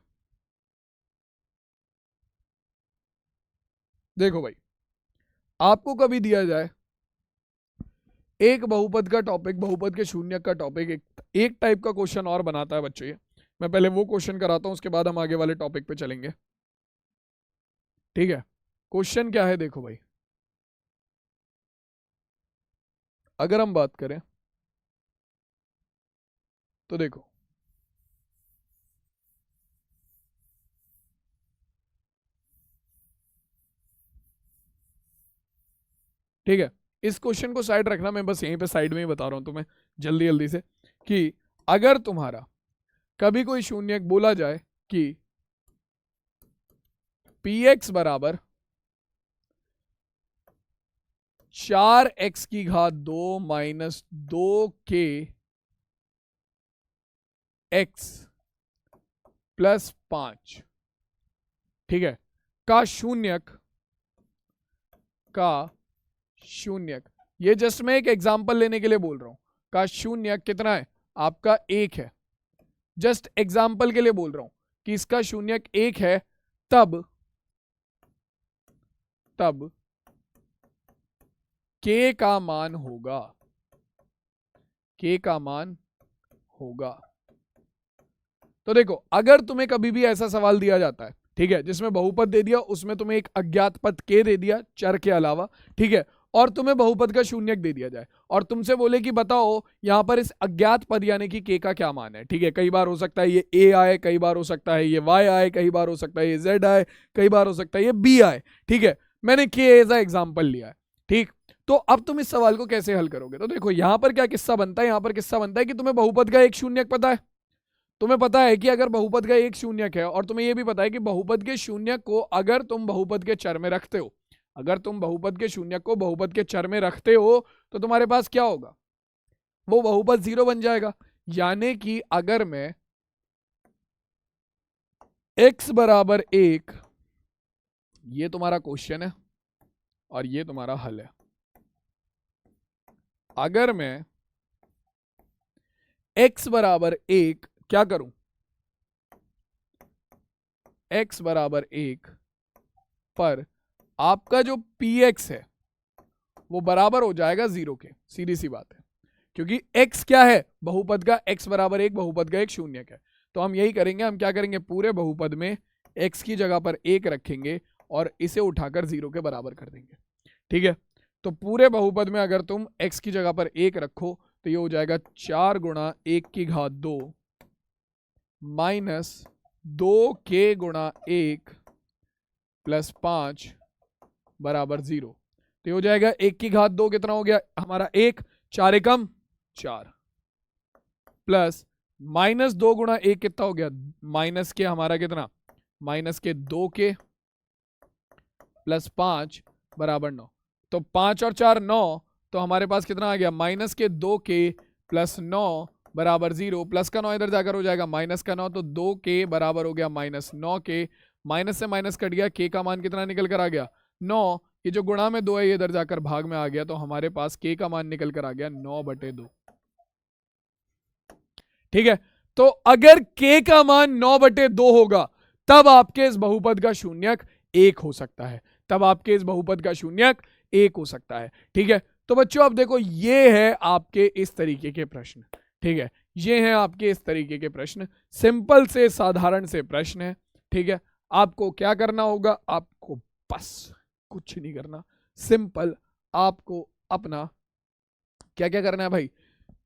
देखो भाई आपको कभी दिया जाए एक बहुपद का टॉपिक, बहुपद के शून्यक का टॉपिक एक टाइप का क्वेश्चन और बनाता है बच्चों ये। मैं पहले वो क्वेश्चन कराता हूं, उसके बाद हम आगे वाले टॉपिक पे चलेंगे। ठीक है, क्वेश्चन क्या है देखो भाई, अगर हम बात करें तो देखो ठीक है, इस क्वेश्चन को साइड रखना, मैं बस यहीं पे साइड में ही बता रहा हूं तुम्हें जल्दी जल्दी से, कि अगर तुम्हारा कभी कोई शून्यक बोला जाए कि px बराबर 4x की घात 2 माइनस 2k x प्लस 5, ठीक है, का शून्यक, ये जस्ट मैं एक एग्जांपल लेने के लिए बोल रहा हूं, का शून्यक कितना है आपका 1 है, जस्ट एग्जांपल के लिए बोल रहा हूं कि इसका शून्यक 1 है, तब k का मान होगा, k का मान होगा। तो देखो, अगर तुम्हें कभी भी ऐसा सवाल दिया जाता है, ठीक है, जिसमें बहुपद दे दिया, उसमें तुम्हें एक अज्ञात पद k दे दिया चर के अलावा, ठीक है, और तुम्हें बहुपद का शून्यक दे दिया जाए और तुमसे बोले कि बताओ यहां पर इस अज्ञात पद यानी कि k का क्या मान है, ठीक है, कई बार हो सकता है ये a आए, कई बार हो सकता है ये y आए, कई बार हो सकता है ये z आए, कई बार हो सकता है ये b आए, ठीक है, मैंने k एज अ एग्जांपल लिया है, ठीक। तो अब तुम इस सवाल को कैसे हल करोगे, तो देखो यहां पर क्या किस्सा बनता है, यहां पर किस्सा बनता है कि तुम्हें बहुपद का एक शून्यक पता है, तुम्हें पता है कि अगर बहुपद का एक शून्यक है, और तुम्हें यह भी पता है कि बहुपद के शून्यक को अगर तुम बहुपद के चर में रखते हो, अगर तुम बहुपद के शून्यक को बहुपद के चर में रखते हो तो तुम्हारे पास क्या होगा, वो बहुपद 0 बन जाएगा। यानी कि अगर मैं x बराबर 1, ये तुम्हारा क्वेश्चन है और ये तुम्हारा हल है, अगर मैं x बराबर 1 क्या करूं, x बराबर 1 पर आपका जो px है वो बराबर हो जाएगा 0 के, सीधी सी बात है, क्योंकि x क्या है, बहुपद का x बराबर 1 बहुपद का एक शून्यक है। तो हम यही करेंगे, हम क्या करेंगे, पूरे बहुपद में x की जगह पर 1 रखेंगे और इसे उठाकर 0 के बराबर कर देंगे, ठीक है। तो पूरे बहुपद में अगर तुम x की जगह पर 1 रखो तो ये हो जाएगा 4 गुणा 1 की घात 2 माइनस 2k गुणा 1 प्लस 5 बराबर 0। तो ये हो जाएगा 1 की घात 2 कितना हो गया हमारा 1, 4 एकम 4, प्लस माइनस 2 गुणा 1 कितना हो गया, माइनस के हमारा कितना, माइनस के 2k प्लस 5 बराबर 9। तो 5 और 4 9, तो हमारे पास कितना आ गया, माइनस के 2k प्लस 9 बराबर 0, प्लस का 9 इधर जाकर हो जाएगा माइनस का 9, तो 2k बराबर हो गया माइनस 9k, माइनस से माइनस कट गया, k का मान कितना निकल कर आ गया 9, ये जो गुणा में 2 है ये इधर जाकर भाग में आ गया, तो हमारे पास k का मान निकल कर आ गया 9/2, ठीक है। तो अगर k का मान 9/2 होगा तब आपके इस बहुपद का शून्यक 1 हो सकता है, तब आपके इस बहुपद का शून्यक 1 हो सकता है, ठीक है। तो बच्चों अब देखो ये है आपके इस तरीके के प्रश्न, ठीक है, ये हैं आपके इस तरीके के प्रश्न, सिंपल से साधारण से प्रश्न है, ठीक है। आपको क्या करना होगा, आपको बस कुछ नहीं करना, सिंपल आपको अपना क्या क्या करना है भाई,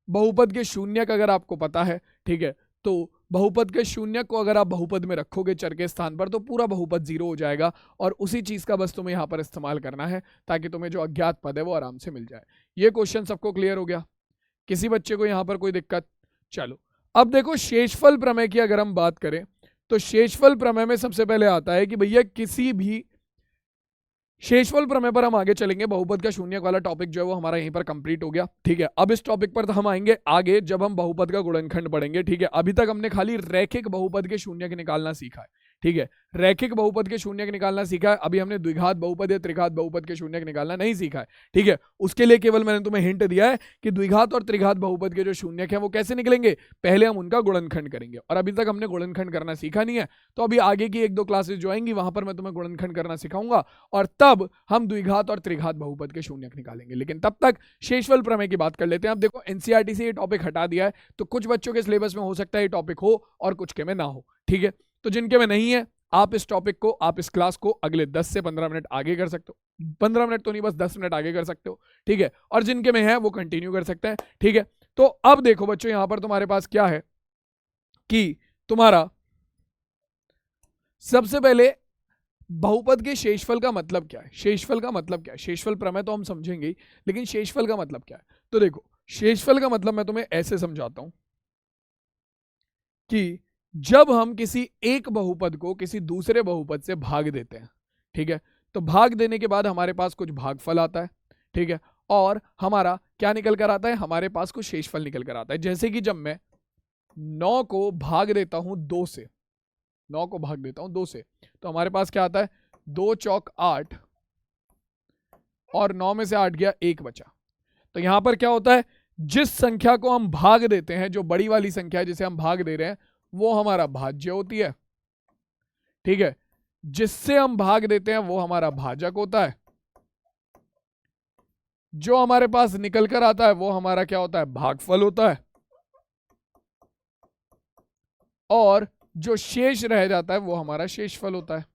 बहुपद के शून्यक अगर आपको पता है, ठीक है, तो बहुपद के शून्यक को अगर आप बहुपद में रखोगे चर के स्थान पर तो पूरा बहुपद 0 हो जाएगा, और उसी चीज का बस तुम्हें यहां पर इस्तेमाल करना है ताकि तुम्हें जो अज्ञात पद है वो आराम से मिल जाए। ये क्वेश्चन सबको क्लियर हो गया, किसी बच्चे को यहां पर कोई दिक्कत? चलो अब देखो शेषफल प्रमेय की अगर हम बात करें तो शेषफल प्रमेय में सबसे पहले आता है कि भैया किसी भी शेषफल प्रमेय पर हम आगे चलेंगे, बहुपद का शून्यक वाला टॉपिक जो है वो हमारा यहीं पर कंप्लीट हो गया, ठीक है। अब इस टॉपिक पर तो हम आएंगे आगे जब हम बहुपद का गुणनखंड पढ़ेंगे, ठीक है। अभी तक हमने खाली रैखिक बहुपद के शून्यक निकालना सीखा है, ठीक है, रैखिक बहुपद के शून्यक निकालना सीखा है, अभी हमने द्विघात बहुपद या त्रिघात बहुपद के शून्यक निकालना नहीं सीखा है। ठीक है, उसके लिए केवल मैंने तुम्हें हिंट दिया है कि द्विघात और त्रिघात बहुपद के जो शून्यक है वो कैसे निकलेंगे, पहले हम उनका गुणनखंड करेंगे, और अभी तक हमने गुणनखंड करना सीखा नहीं है, तो अभी आगे की 1-2 क्लासेस जो आएंगी वहां पर मैं तुम्हें गुणनखंड करना सिखाऊंगा, और तब हम द्विघात और त्रिघात बहुपद के शून्यक निकालेंगे। लेकिन तब तक शेषफल प्रमेय की बात कर लेते हैं। अब देखो, एनसीईआरटी से ये टॉपिक हटा दिया है, तो कुछ बच्चों के सिलेबस में हो सकता है ये टॉपिक हो और कुछ के में ना हो। ठीक है, तो जिनके में नहीं है, आप इस टॉपिक को, आप इस क्लास को अगले 10 से 15 मिनट आगे कर सकते हो, 15 मिनट तो नहीं, बस 10 मिनट आगे कर सकते हो। ठीक है, और जिनके में है वो कंटिन्यू कर सकते हैं। ठीक है, तो अब देखो बच्चों, यहां पर तुम्हारे पास क्या है कि तुम्हारा सबसे पहले बहुपद के शेषफल का मतलब क्या है। शेषफल का मतलब क्या है, शेषफल प्रमेय तो हम समझेंगे, लेकिन शेषफल का मतलब क्या है। तो देखो, शेषफल का मतलब मैं तुम्हें ऐसे समझाता हूं कि जब हम किसी एक बहुपद को किसी दूसरे बहुपद से भाग देते हैं, ठीक है, तो भाग देने के बाद हमारे पास कुछ भागफल आता है। ठीक है, और हमारा क्या निकल कर आता है, हमारे पास कुछ शेषफल निकल कर आता है। जैसे कि जब मैं 9 को भाग देता हूं 2 से, 9 को भाग देता हूं 2 से, तो हमारे पास क्या आता है, 2 चौक 8, और 9 में से 8 गया, 1 बचा। तो यहां पर क्या होता है, जिस संख्या को हम भाग देते हैं, जो बड़ी वाली संख्या है जिसे हम भाग दे रहे हैं, वो हमारा भाज्य होती है। ठीक है, जिससे हम भाग देते हैं वो हमारा भाजक होता है। जो हमारे पास निकल कर आता है वो हमारा क्या होता है, भागफल होता है। और जो शेष रह जाता है वो हमारा शेषफल होता है।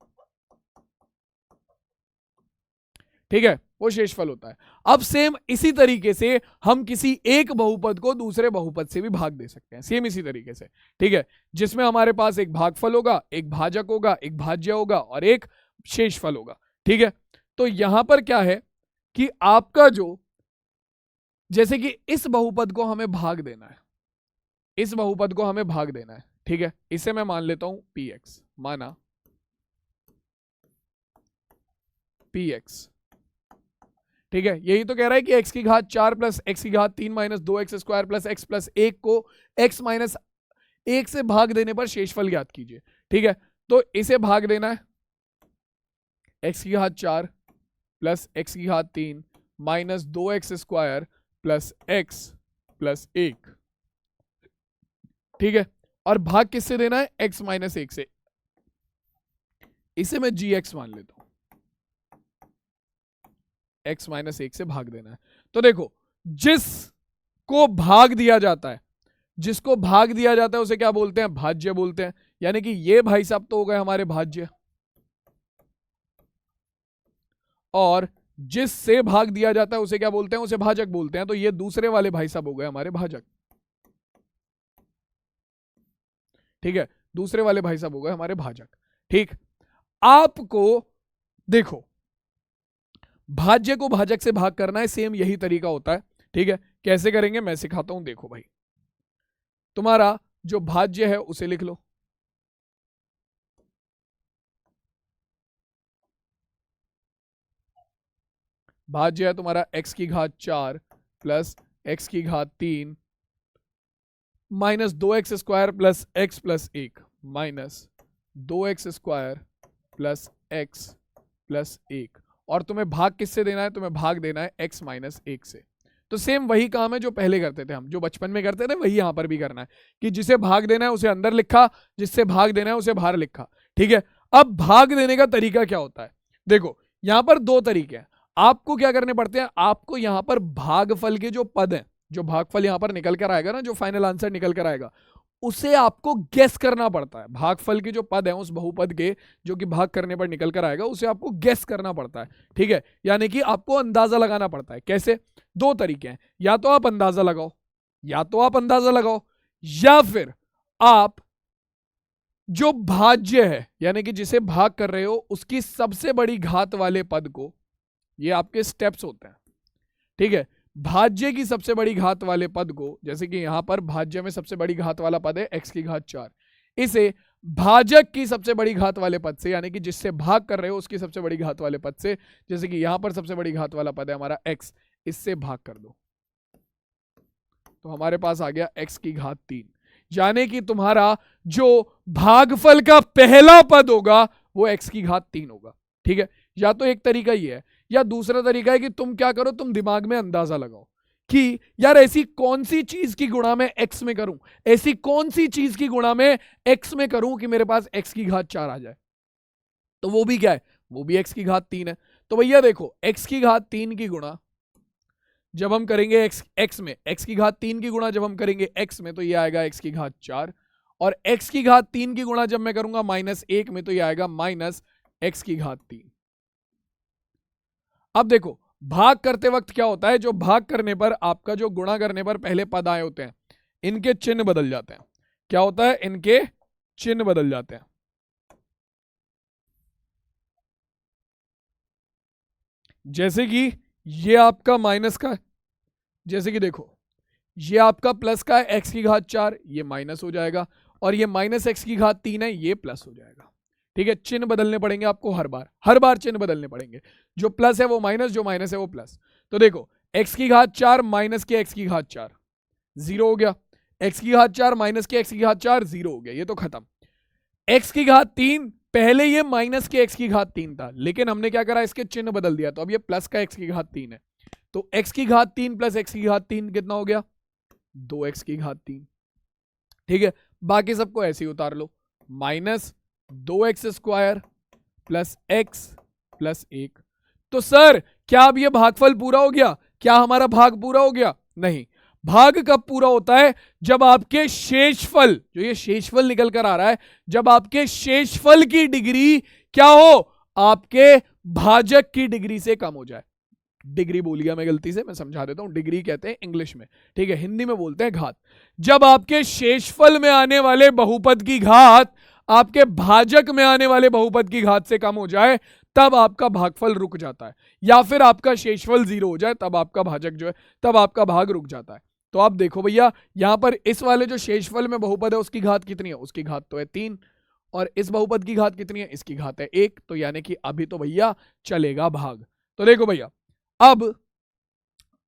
ठीक है, वो शेषफल होता है। अब सेम इसी तरीके से हम किसी एक बहुपद को दूसरे बहुपद से भी भाग दे सकते हैं, सेम इसी तरीके से। ठीक है, जिसमें हमारे पास एक भागफल होगा, एक भाजक होगा, एक भाज्य होगा और एक शेषफल होगा। ठीक है, तो यहां पर क्या है कि आपका जो, जैसे कि इस बहुपद को हमें भाग देना है, इस बहुपद को हमें भाग देना है। ठीक है, इसे मैं मान लेता हूं px, माना px। ठीक है, यही तो कह रहा है कि x की घात 4 प्लस x की घात 3 minus 2x square plus x plus 1 को x माइनस 1 से भाग देने पर शेषफल ज्ञात कीजिए। ठीक है, तो इसे भाग देना है, x की घात 4 प्लस x की घात 3 minus 2x square plus x plus 1। ठीक है, और भाग किससे देना है, x माइनस 1 से। इसे मैं gx मान लेता हूं, x माइनस 1 से भाग देना है। तो देखो, जिसको भाग दिया जाता है, जिसको भाग दिया जाता है उसे क्या बोलते हैं, भाज्य बोलते हैं। यानी कि ये भाई साहब तो हो गए हमारे भाज्य, और जिससे भाग दिया जाता है उसे क्या बोलते हैं, उसे भाजक बोलते हैं। तो ये दूसरे वाले भाई साहब हो गए हमारे भाजक। ठीक है, दूसरे वाले भाई साहब हो गए हमारे भाजक। ठीक, आपको देखो, भाज्य को भाजक से भाग करना है, सेम यही तरीका होता है। ठीक है, कैसे करेंगे मैं सिखाता हूं। देखो भाई, तुम्हारा जो भाज्य है उसे लिख लो, भाज्य है तुम्हारा x की घात 4 प्लस x की घात 3 minus 2x square plus x plus 1 minus 2x square plus x plus 1। और तुम्हें भाग किससे देना है, तुम्हें भाग देना है x माइनस 1 से। तो सेम वही काम है जो पहले करते थे हम, जो बचपन में करते थे, वही यहां पर भी करना है कि जिसे भाग देना है उसे अंदर लिखा, जिससे भाग देना है उसे बाहर लिखा। ठीक है, अब भाग देने का तरीका क्या होता है, देखो यहां पर 2 तरीके हैं। आपको क्या करने पड़ते हैं, आपको यहां पर भागफल के जो पद हैं, जो भागफल यहां पर निकल कर आएगा ना, जो फाइनल आंसर निकल कर आएगा, उसे आपको गेस करना पड़ता है। भागफल के जो पद हैं उस बहुपद के, जो कि भाग करने पर निकल कर आएगा, उसे आपको गेस करना पड़ता है। ठीक है, यानी कि आपको अंदाजा लगाना पड़ता है। कैसे, 2 तरीके हैं, या तो आप अंदाजा लगाओ, या तो आप अंदाजा लगाओ, या फिर आप जो भाज्य है, यानी कि जिसे भाग कर रहे हो, उसकी सबसे बड़ी घात वाले पद को, ये आपके स्टेप्स होते हैं। ठीक है, भाज्य की सबसे बड़ी घात वाले पद को, जैसे कि यहां पर भाज्य में सबसे बड़ी घात वाला पद है x की घात 4, इसे भाजक की सबसे बड़ी घात वाले पद से, यानी कि जिससे भाग कर रहे हो उसकी सबसे बड़ी घात वाले पद से, जैसे कि यहां पर सबसे बड़ी घात वाला पद है हमारा x, इससे भाग कर दो, तो हमारे पास आ गया x की घात 3। यानी कि तुम्हारा जो भागफल का पहला पद होगा वो x की घात 3 होगा। ठीक है, या तो एक तरीका ये है, या दूसरा तरीका है कि तुम क्या करो, तुम दिमाग में अंदाजा लगाओ कि यार ऐसी कौन सी चीज की गुणा में x में करूं, ऐसी कौन सी चीज की गुणा में x में करूं कि मेरे पास x की घात 4 आ जाए। तो वो भी क्या है, वो भी x की घात 3 है। तो भैया देखो x की घात 3 की गुणा जब हम करेंगे x में, x की घात 3 की गुणा जब हम करेंगे x में तो ये आएगा x की घात 4, और x की घात 3 की गुणा जब मैं करूंगा -1 में तो ये आएगा -x की घात 3। अब देखो भाग करते वक्त क्या होता है, जो भाग करने पर आपका जो गुणा करने पर पहले पद आए होते हैं इनके चिन्ह बदल जाते हैं। क्या होता है, इनके चिन्ह बदल जाते हैं। जैसे कि ये आपका माइनस का, जैसे कि देखो ये आपका प्लस का है x की घात 4, ये माइनस हो जाएगा, और ये -x की घात 3 है, ये प्लस हो जाएगा। ठीक है, चिन्ह बदलने पड़ेंगे आपको हर बार चिन्ह बदलने पड़ेंगे। जो प्लस है वो माइनस, जो माइनस है वो प्लस। तो देखो x की घात 4 माइनस के x की घात 4 0 हो गया, x की घात 4 माइनस के x की घात 4 0 हो गया, ये तो खत्म। x की घात 3, पहले ये माइनस के x की घात 3 था, लेकिन हमने क्या करा, इसके चिन्ह बदल दिया, तो अब ये प्लस का x की घात 3 है। तो x की घात 3 प्लस x की घात 3 कितना हो गया, 2x की घात 3। ठीक है, बाकी सबको ऐसे ही उतार लो, -2x² प्लस x प्लस 1। तो सर क्या अब ये भागफल पूरा हो गया, क्या हमारा भाग पूरा हो गया? नहीं, भाग कब पूरा होता है, जब आपके शेषफल, जो ये शेषफल निकल कर आ रहा है, जब आपके शेषफल की डिग्री क्या हो, आपके भाजक की डिग्री से कम हो जाए। डिग्री बोल गया मैं गलती से, मैं समझा देता हूं, डिग्री कहते हैं इंग्लिश में, ठीक है, हिंदी में बोलते हैं घात। जब आपके शेषफल में आने वाले बहुपद की घात आपके भाजक में आने वाले बहुपद की घात से कम हो जाए तब आपका भागफल रुक जाता है, या फिर आपका शेषफल 0 हो जाए तब आपका भाजक जो है, तब आपका भाग रुक जाता है। तो आप देखो भैया यहां पर इस वाले जो शेषफल में बहुपद है उसकी घात कितनी है, उसकी घात तो है 3, और इस बहुपद की घात कितनी है, इसकी घात है 1, तो यानी कि अभी तो भैया चलेगा भाग। तो देखो भैया अब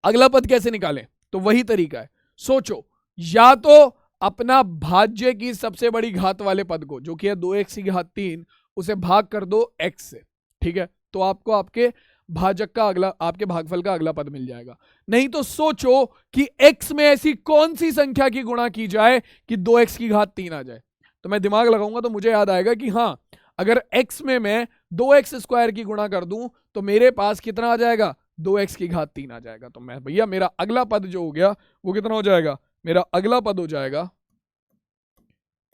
अगला पद कैसे निकालें, तो वही तरीका है, सोचो, या तो अपना भाज्य की सबसे बड़ी घात वाले पद को जो कि है 2x की घात 3 उसे भाग कर दो x से, ठीक है, तो आपको आपके भाजक का अगला, आपके भागफल का अगला पद मिल जाएगा। नहीं तो सोचो कि x में ऐसी कौन सी संख्या की गुणा की जाए कि 2x की घात 3 आ जाए। तो मैं दिमाग लगाऊंगा तो मुझे याद आएगा कि हाँ, अगर x में मैं 2x² की गुणा कर दूं तो मेरे पास कितना आ जाएगा, 2x की घात 3 आ जाएगा। तो मैं भैया मेरा अगला पद जो हो गया वो कितना हो जाएगा, मेरा अगला पद हो जाएगा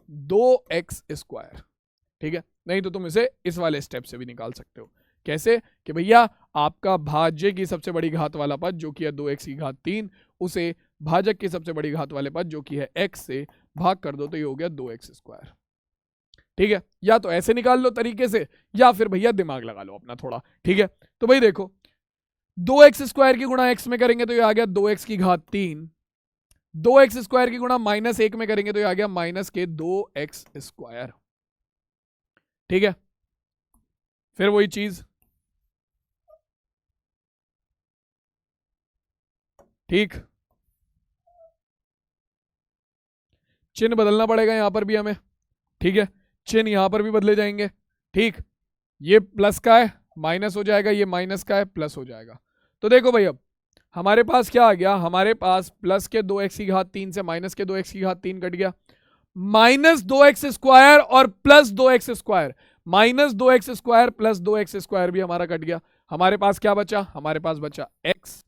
2x²। ठीक है, नहीं तो तुम इसे इस वाले स्टेप से भी निकाल सकते हो। कैसे, कि भैया आपका भाज्य की सबसे बड़ी घात वाला पद जो कि है 2x की घात 3 उसे भाजक की सबसे बड़ी घात वाले पद जो कि है x से भाग कर दो तो ये हो गया 2x²। ठीक है, या तो ऐसे निकाल लो तरीके से, या फिर भैया दिमाग लगा लो अपना थोड़ा। ठीक है, तो भाई देखो 2x² की गुणा x में करेंगे तो ये आ गया 2x की घात 3, 2x² की गुणा -1 में करेंगे तो ये आ गया -2x²। ठीक है, फिर वही चीज, ठीक, चिन्ह बदलना पड़ेगा यहां पर भी हमें। ठीक है, चिन्ह यहां पर भी बदले जाएंगे। ठीक, ये प्लस का है माइनस हो जाएगा, ये माइनस का है प्लस हो जाएगा। तो देखो भाई अब हमारे पास क्या आ गया, हमारे पास प्लस के 2x की घात 3 से माइनस के 2x की घात 3 कट गया, -2x² और +2x², -2x² प्लस 2x² भी हमारा कट गया। हमारे पास क्या बचा, हमारे पास बचा x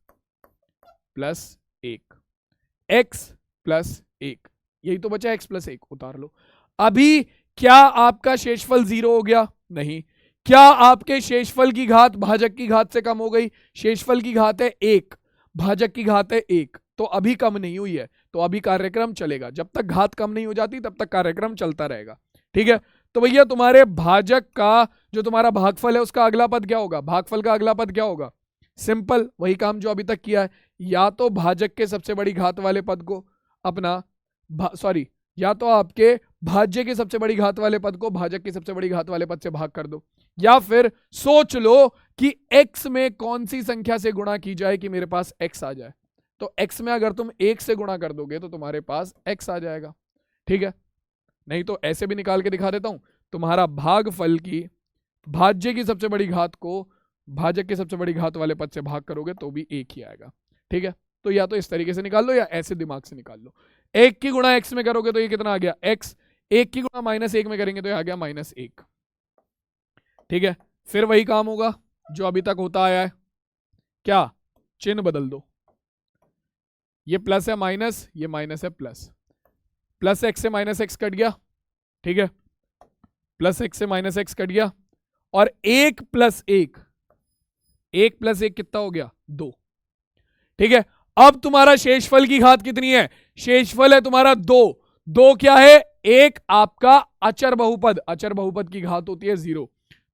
प्लस 1, x प्लस 1, यही तो बचा, x प्लस 1 उतार लो। अभी क्या आपका शेषफल 0 हो गया? नहीं। क्या आपके शेषफल की घात भाजक की घात से कम हो गई? शेषफल की घात है 1, भाजक की घात है 1, तो अभी कम नहीं हुई है, तो अभी कार्यक्रम चलेगा। जब तक घात कम नहीं हो जाती तब तक कार्यक्रम चलता रहेगा। ठीक है, तो भैया तुम्हारे भाजक का जो तुम्हारा भागफल है उसका अगला पद क्या होगा, भागफल का अगला पद क्या होगा? सिंपल वही काम जो अभी तक किया है, या तो भाजक के सबसे बड़ी घात वाले पद को अपना या तो आपके भाज्य की सबसे बड़ी घात वाले पद को भाजक की सबसे बड़ी घात वाले पद से भाग कर दो, या फिर सोच लो कि x में कौन सी संख्या से गुणा की जाए कि मेरे पास x आ जाए। तो x में अगर तुम 1 से गुणा कर दोगे तो तुम्हारे पास x आ जाएगा। ठीक है, नहीं तो ऐसे भी निकाल के दिखा देता हूं, तुम्हारा भागफल की भाज्य की सबसे बड़ी घात को भाजक की सबसे बड़ी घात वाले पद से भाग करोगे तो भी एक ही आएगा। ठीक है, तो या तो इस तरीके से निकाल लो या ऐसे दिमाग से निकाल लो। एक की गुणा एक्स में करोगे तो ये कितना आ गया एक्स, एक की गुणा -1 में करेंगे तो ये आ गया -1। ठीक है, फिर वही काम होगा जो अभी तक होता आया है, क्या, चिन्ह बदल दो, ये प्लस है माइनस, ये माइनस है प्लस, प्लस एक्स से माइनस एक्स कट गया। ठीक है, प्लस एक्स से माइनस एक्स कट गया, और 1 + 1, 1 + 1 कितना हो गया 2। ठीक है, अब तुम्हारा शेषफल की घात कितनी है, शेषफल है तुम्हारा 2। 2 क्या है, एक आपका अचर बहुपद, अचर बहुपद की घात होती है 0,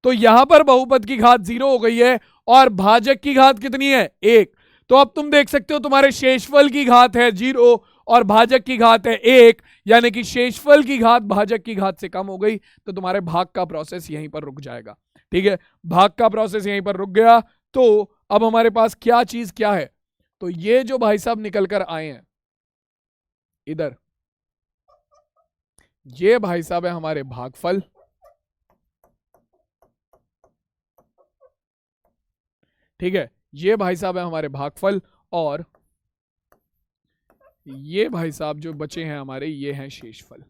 तो यहां पर बहुपद की घात 0 हो गई है, और भाजक की घात कितनी है 1। तो अब तुम देख सकते हो तुम्हारे शेषफल की घात है 0 और भाजक की घात है 1, यानी कि शेषफल की घात भाजक की घात से कम हो गई, तो तुम्हारे भाग का प्रोसेस यहीं पर रुक जाएगा। ठीक है, भाग का प्रोसेस यहीं पर रुक गया, तो अब हमारे पास क्या चीज क्या है, तो ये जो भाई साहब निकल कर आए हैं इधर, ये भाई साहब है हमारे भागफल, ठीक है, ये भाई साहब है हमारे भागफल, और ये भाई साहब जो बचे हैं हमारे, ये हैं शेषफल।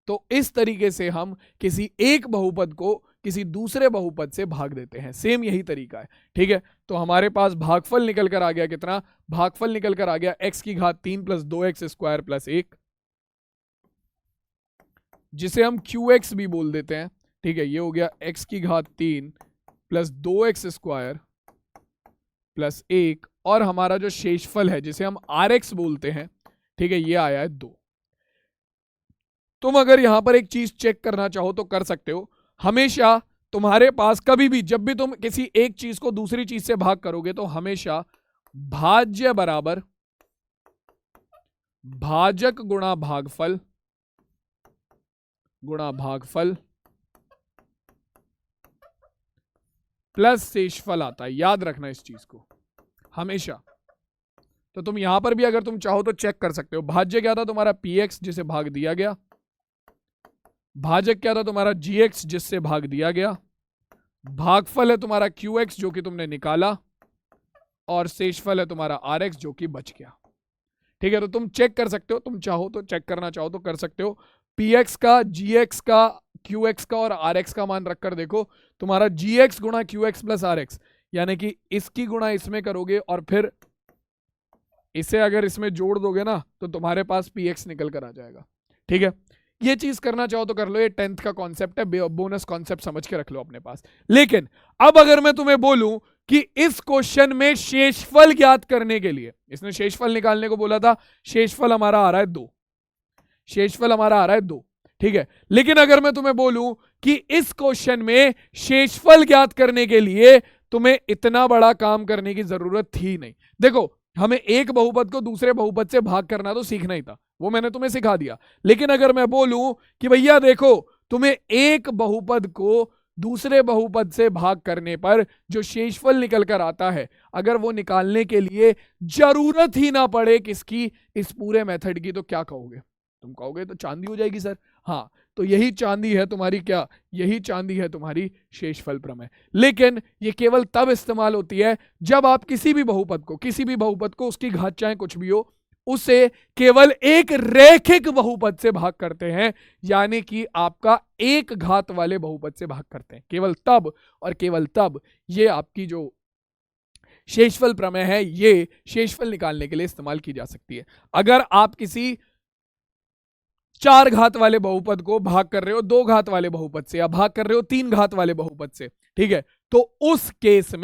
तो इस तरीके से हम किसी एक बहुपद को किसी दूसरे बहुपद से भाग देते हैं, सेम यही तरीका है। ठीक है, तो हमारे पास भागफल निकल कर आ गया कितना, भागफल निकल कर आ गया x की घात 3 + 2x² + 1, जिसे हम qx भी बोल देते हैं। ठीक है, ये हो गया x की घात 3 + 2x² + 1, और हमारा जो शेषफल है जिसे हम rx बोलते हैं, ठीक है, ये आया है 2। तुम अगर यहां पर एक चीज चेक करना चाहो तो कर सकते हो, हमेशा तुम्हारे पास कभी भी जब भी तुम किसी एक चीज को दूसरी चीज से भाग करोगे तो हमेशा भाज्य बराबर भाजक गुणा भागफल प्लस शेषफल आता है, याद रखना इस चीज को हमेशा। तो तुम यहां पर भी अगर तुम चाहो तो चेक कर सकते हो, भाज्य क्या था तुम्हारा px जिसे भाग दिया गया, भाजक क्या था तुम्हारा gx जिससे भाग दिया गया, भागफल है तुम्हारा qx जो कि तुमने निकाला, और शेषफल है तुम्हारा rx जो कि बच गया। ठीक है, तो तुम चेक कर सकते हो, तुम चाहो तो चेक करना चाहो तो कर सकते हो, px का, gx का, qx का और rx का मान रखकर देखो, तुम्हारा gx गुणा qx + rx, यानी कि इसकी गुणा इसमें करोगे और फिर इसे अगर इसमें जोड़ दोगे ना तो तुम्हारे पास px निकल कर आ जाएगा। ठीक है, ये चीज करना चाहो तो कर लो, ये 10th का कॉन्सेप्ट है, बोनस कॉन्सेप्ट समझ के रख लो अपने पास। लेकिन अब अगर मैं तुम्हें बोलूं कि इस क्वेश्चन में शेषफल ज्ञात करने के लिए, इसने शेषफल निकालने को बोला था, शेषफल हमारा आ रहा है 2, शेषफल हमारा आ रहा है 2। ठीक है, लेकिन अगर मैं तुम्हें बोलूं कि इस क्वेश्चन में शेषफल ज्ञात करने के लिए तुम्हें इतना बड़ा काम करने की जरूरत थी नहीं। देखो, हमें एक बहुपद को दूसरे बहुपद से भाग करना तो सीखना ही था, वो मैंने तुम्हें सिखा दिया। लेकिन अगर मैं बोलूं कि भैया देखो, तुम्हें एक बहुपद को दूसरे बहुपद से भाग करने पर जो शेषफल निकल कर आता है, अगर वो निकालने के लिए जरूरत ही ना पड़े किसकी, इस पूरे मेथड की, तो क्या कहोगे? तुम कहोगे तो चांदी हो जाएगी सर। हाँ, तो यही चांदी है तुम्हारी, क्या, यही चांदी है तुम्हारी शेषफल प्रमेय। लेकिन ये केवल तब इस्तेमाल होती है जब आप किसी भी बहुपद को उसकी घात चाहे कुछ भी हो, उसे केवल एक रैखिक बहुपद से भाग करते हैं, यानी कि आपका एक घात वाले बहुपद से भाग करते हैं। केवल तब और केवल तब ये आपकी जो शेषफल प्रमेय है, ये शेषफल निकालने के लिए इस्तेमाल की जा सकती है। अगर आप किसी 4 घात वाले बहुपद को भाग कर रहे हो 2 घात वाले बहुपद से, या भाग कर रहे हो 3 घात वाले बहुपद से, ठीक है, तो उस केस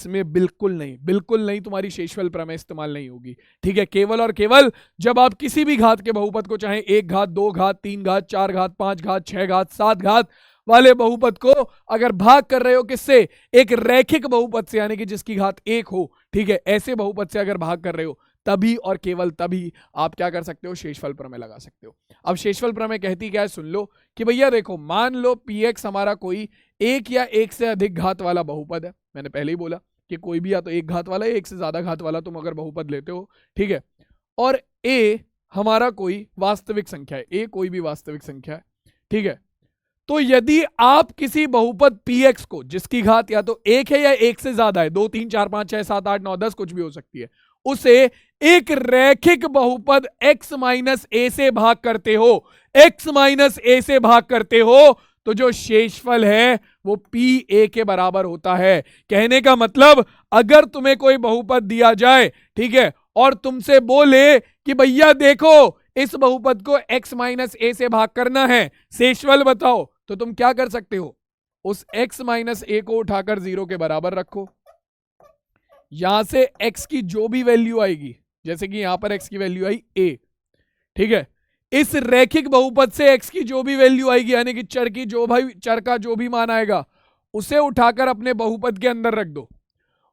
में बिल्कुल नहीं तुम्हारी शेषफल प्रमेय इस्तेमाल नहीं होगी। ठीक है, केवल और केवल जब आप किसी भी घात के बहुपद को, चाहे 1 घात, 2 घात, 3 घात, 4 घात, 5 घात, 6 घात, 7 घात वाले बहुपद को अगर भाग कर रहे हो किससे, एक रैखिक बहुपद से, यानी कि जिसकी घात 1 हो, ठीक है, ऐसे बहुपद से अगर भाग कर रहे हो, तभी और केवल तभी आप क्या कर सकते हो, शेषफल प्रमेय लगा सकते हो। अब शेषफल प्रमेय कहती क्या है, सुन लो कि भैया देखो, मान लो px हमारा कोई एक या एक से अधिक घात वाला बहुपद है। मैंने पहले ही बोला कि कोई भी या तो एक घात वाला या एक से ज्यादा घात वाला तुम अगर बहुपद लेते हो, ठीक है, और a हमारा कोई वास्तविक संख्या है, a कोई भी वास्तविक संख्या है, ठीक है। तो यदि आप किसी बहुपद px को, जिसकी घात या तो 1 है या 1 से ज्यादा है, 2 3 4 5 6 7 8 9 10 कुछ भी हो सकती है, उसे एक रैखिक बहुपद x माइनस a से भाग करते हो, x माइनस a से भाग करते हो, तो जो शेषफल है वो pa के बराबर होता है। कहने का मतलब, अगर तुम्हें कोई बहुपद दिया जाए, ठीक है, और तुमसे बोले कि भैया देखो इस बहुपद को x माइनस a से भाग करना है, शेषफल बताओ, तो तुम क्या कर सकते हो, उस x माइनस a को उठाकर 0 के बराबर रखो। यहां से x की जो भी वैल्यू आएगी, जैसे कि यहां पर x की वैल्यू आई a, ठीक है, इस रैखिक बहुपद से x की जो भी वैल्यू आएगी, यानी कि चर का जो भी मान आएगा, उसे उठाकर अपने बहुपद के अंदर रख दो,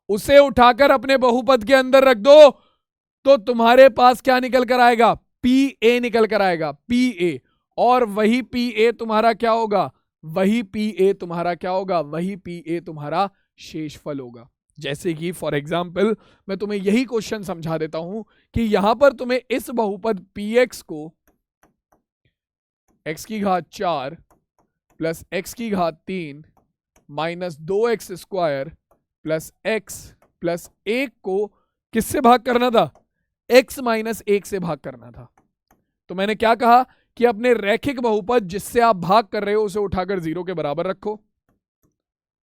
उसे उठाकर अपने बहुपद के अंदर रख दो, तो तुम्हारे पास क्या निकल कर आएगा, pa निकल कर आएगा, pa, और वही pa तुम्हारा क्या होगा, वही pa तुम्हारा क्या होगा, वही pa तुम्हारा शेषफल होगा। जैसे कि फॉर एग्जाम्पल मैं तुम्हें यही क्वेश्चन समझा देता हूं कि यहां पर तुम्हें इस बहुपद px को x की घात 4 प्लस x की घात 3 minus 2x square plus x plus 1 को किससे भाग करना था, x माइनस 1 से भाग करना था। तो मैंने क्या कहा कि अपने रैखिक बहुपद जिससे आप भाग कर रहे हो उसे उठाकर 0 के बराबर रखो।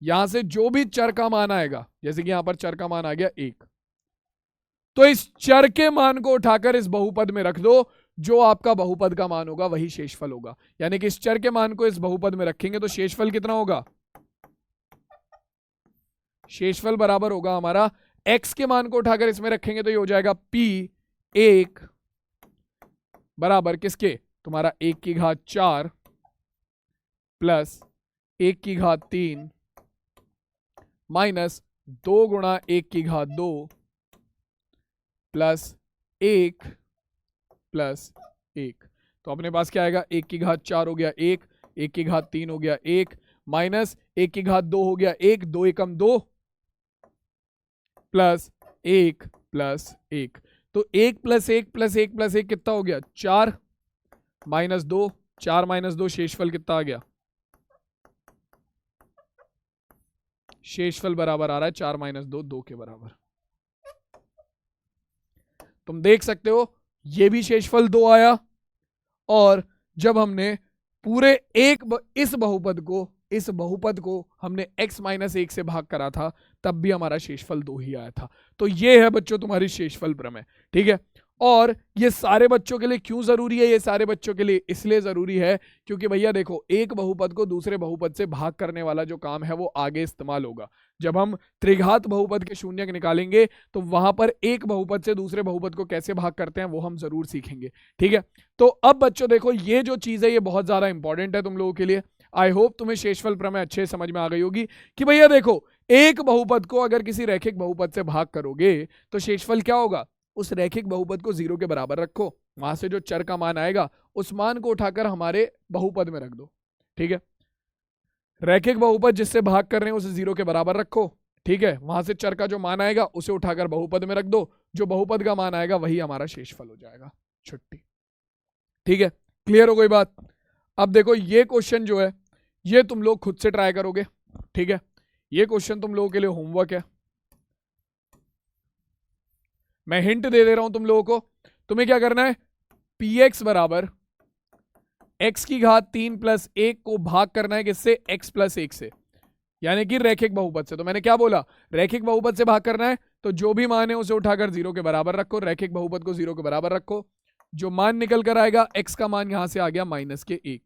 यहां से जो भी चर का मान आएगा, जैसे कि यहां पर चर का मान आ गया 1, तो इस चर के मान को उठाकर इस बहुपद में रख दो, जो आपका बहुपद का मान होगा वही शेषफल होगा। यानी कि इस चर के मान को इस बहुपद में रखेंगे तो शेषफल कितना होगा, शेषफल बराबर होगा हमारा, x के मान को उठाकर इसमें रखेंगे तो ये हो जाएगा p1 बराबर किसके, तुम्हारा 1 की घात 4 प्लस 1 की घात 3 माइनस 2 गुणा 1 की घात 2 प्लस 1 प्लस 1। तो अपने पास क्या आएगा, 1 की घात 4 हो गया 1, 1 की घात 3 हो गया 1, माइनस 1 की घात 2 हो गया 1, 2 एकम 2 प्लस 1 प्लस 1। तो 1 प्लस 1 प्लस 1 प्लस 1 कितना हो गया, 4 माइनस 2, 4 माइनस 2 शेषफल कितना आ गया, शेषफल बराबर आ रहा है 4 माइनस 2, 2 के बराबर। तुम देख सकते हो ये भी शेषफल 2 आया, और जब हमने पूरे इस बहुपद को हमने x माइनस 1 से भाग करा था, तब भी हमारा शेषफल 2 ही आया था। तो ये है बच्चों तुम्हारी शेषफल प्रमेय, ठीक है। और ये सारे बच्चों के लिए क्यों जरूरी है, ये सारे बच्चों के लिए इसलिए जरूरी है क्योंकि भैया देखो, एक बहुपद को दूसरे बहुपद से भाग करने वाला जो काम है वो आगे इस्तेमाल होगा। जब हम त्रिघात बहुपद के शून्यक निकालेंगे तो वहां पर एक बहुपद से दूसरे बहुपद को कैसे भाग करते हैं वो हम जरूर सीखेंगे, ठीक है। तो अब बच्चों देखो, ये जो चीज है ये बहुत ज्यादा इंपॉर्टेंट है तुम लोगों के लिए। आई होप तुम्हें शेषफल प्रमेय अच्छे समझ में आ गई होगी कि भैया देखो, एक बहुपद को अगर किसी रैखिक बहुपद से भाग करोगे तो शेषफल क्या होगा, उस रैखिक बहुपद को 0 के बराबर रखो, वहां से जो चर का मान आएगा उस मान को उठाकर हमारे बहुपद में रख दो, ठीक है। रैखिक बहुपद जिससे भाग कर रहे हैं उसे 0 के बराबर रखो, ठीक है, वहां से चर का जो मान आएगा उसे उठाकर बहुपद में रख दो, जो बहुपद का मान आएगा वही हमारा शेषफल हो जाएगा, छुट्टी, ठीक है। क्लियर हो गई बात। अब देखो ये क्वेश्चन जो है ये तुम लोग खुद से ट्राई करोगे, ठीक है। ये क्वेश्चन तुम लोगों के लिए होमवर्क है, मैं हिंट दे दे रहा हूं तुम लोगों को। तुम्हें क्या करना है, px बराबर x की घात 3 प्लस 1 को भाग करना है किससे, x प्लस 1 से, यानी कि रैखिक बहुपद से। तो मैंने क्या बोला, रैखिक बहुपद से भाग करना है तो जो भी मान है उसे उठाकर 0 के बराबर रखो, रैखिक बहुपद को 0 के बराबर रखो, जो मान निकल कर आएगा, x का मान यहां से आ गया -1,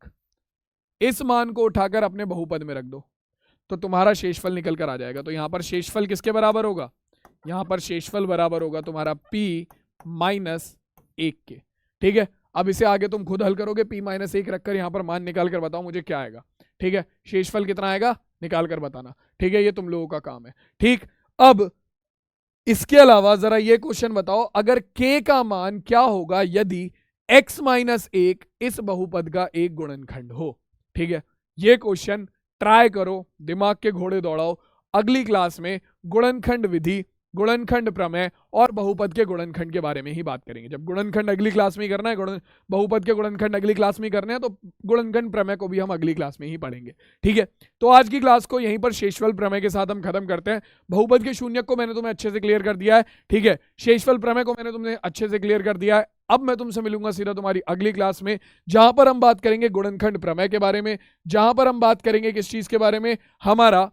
इस मान को उठाकर अपने बहुपद में रख दो तो तुम्हारा शेषफल निकल कर आ जाएगा। तो यहां पर शेषफल किसके बराबर होगा, यहां पर शेषफल बराबर होगा तुम्हारा p -1 के, ठीक है। अब इसे आगे तुम खुद हल करोगे, p -1 रखकर यहां पर मान निकाल कर बताओ मुझे क्या आएगा, ठीक है। शेषफल कितना आएगा निकाल कर बताना, ठीक है, ये तुम लोगों का काम है, ठीक। अब इसके अलावा जरा ये क्वेश्चन बताओ, अगर k का मान क्या होगा यदि x -1 इस बहुपद का एक गुणनखंड हो, ठीक है। ये क्वेश्चन ट्राई करो, दिमाग के घोड़े दौड़ाओ, अगली क्लास में गुणनखंड विधि गुणनखंड प्रमेय और बहुपद के गुणनखंड के बारे में ही बात करेंगे। जब गुणनखंड अगली क्लास में ही करना है, बहुपद के गुणनखंड अगली क्लास में ही करने हैं, तो गुणनखंड प्रमेय को भी हम अगली क्लास में ही पढ़ेंगे। ठीक है, तो आज की क्लास को यहीं पर शेषफल प्रमेय के साथ हम खत्म करते हैं। बहुपद के शून्यक को मैंने तुम्हें अच्छे से क्लियर कर दिया है। ठीक है, शेषफल प्रमेय को मैंने तुम्हें अच्छे से क्लियर कर दिया है। अब मैं तुमसे मिलूंगा सीधा तुम्हारी अगली क्लास में, जहां पर हम बात करेंगे गुणनखंड प्रमेय के बारे में, जहां पर हम बात करेंगे किस चीज के बारे में, हमारा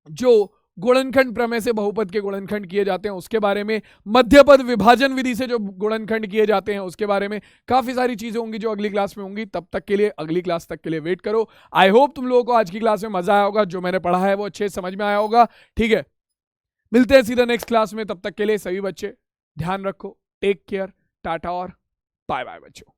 जो गुणनखंड प्रमेय से बहुपद के गुणनखंड किए जाते हैं उसके बारे में, मध्यपद विभाजन विधि से जो गुणनखंड किए जाते हैं उसके बारे में, काफी सारी चीजें होंगी जो अगली क्लास में होंगी। तब तक के लिए, अगली क्लास तक के लिए वेट करो। आई होप तुम लोगों को आज की क्लास में मजा आया होगा, जो मैंने पढ़ा है वो अच्छे समझ में आया होगा। ठीक है, मिलते हैं सीधा नेक्स्ट क्लास में। तब तक के लिए सभी बच्चे ध्यान रखो, टेक केयर, टाटा और बाय बाय बच्चों।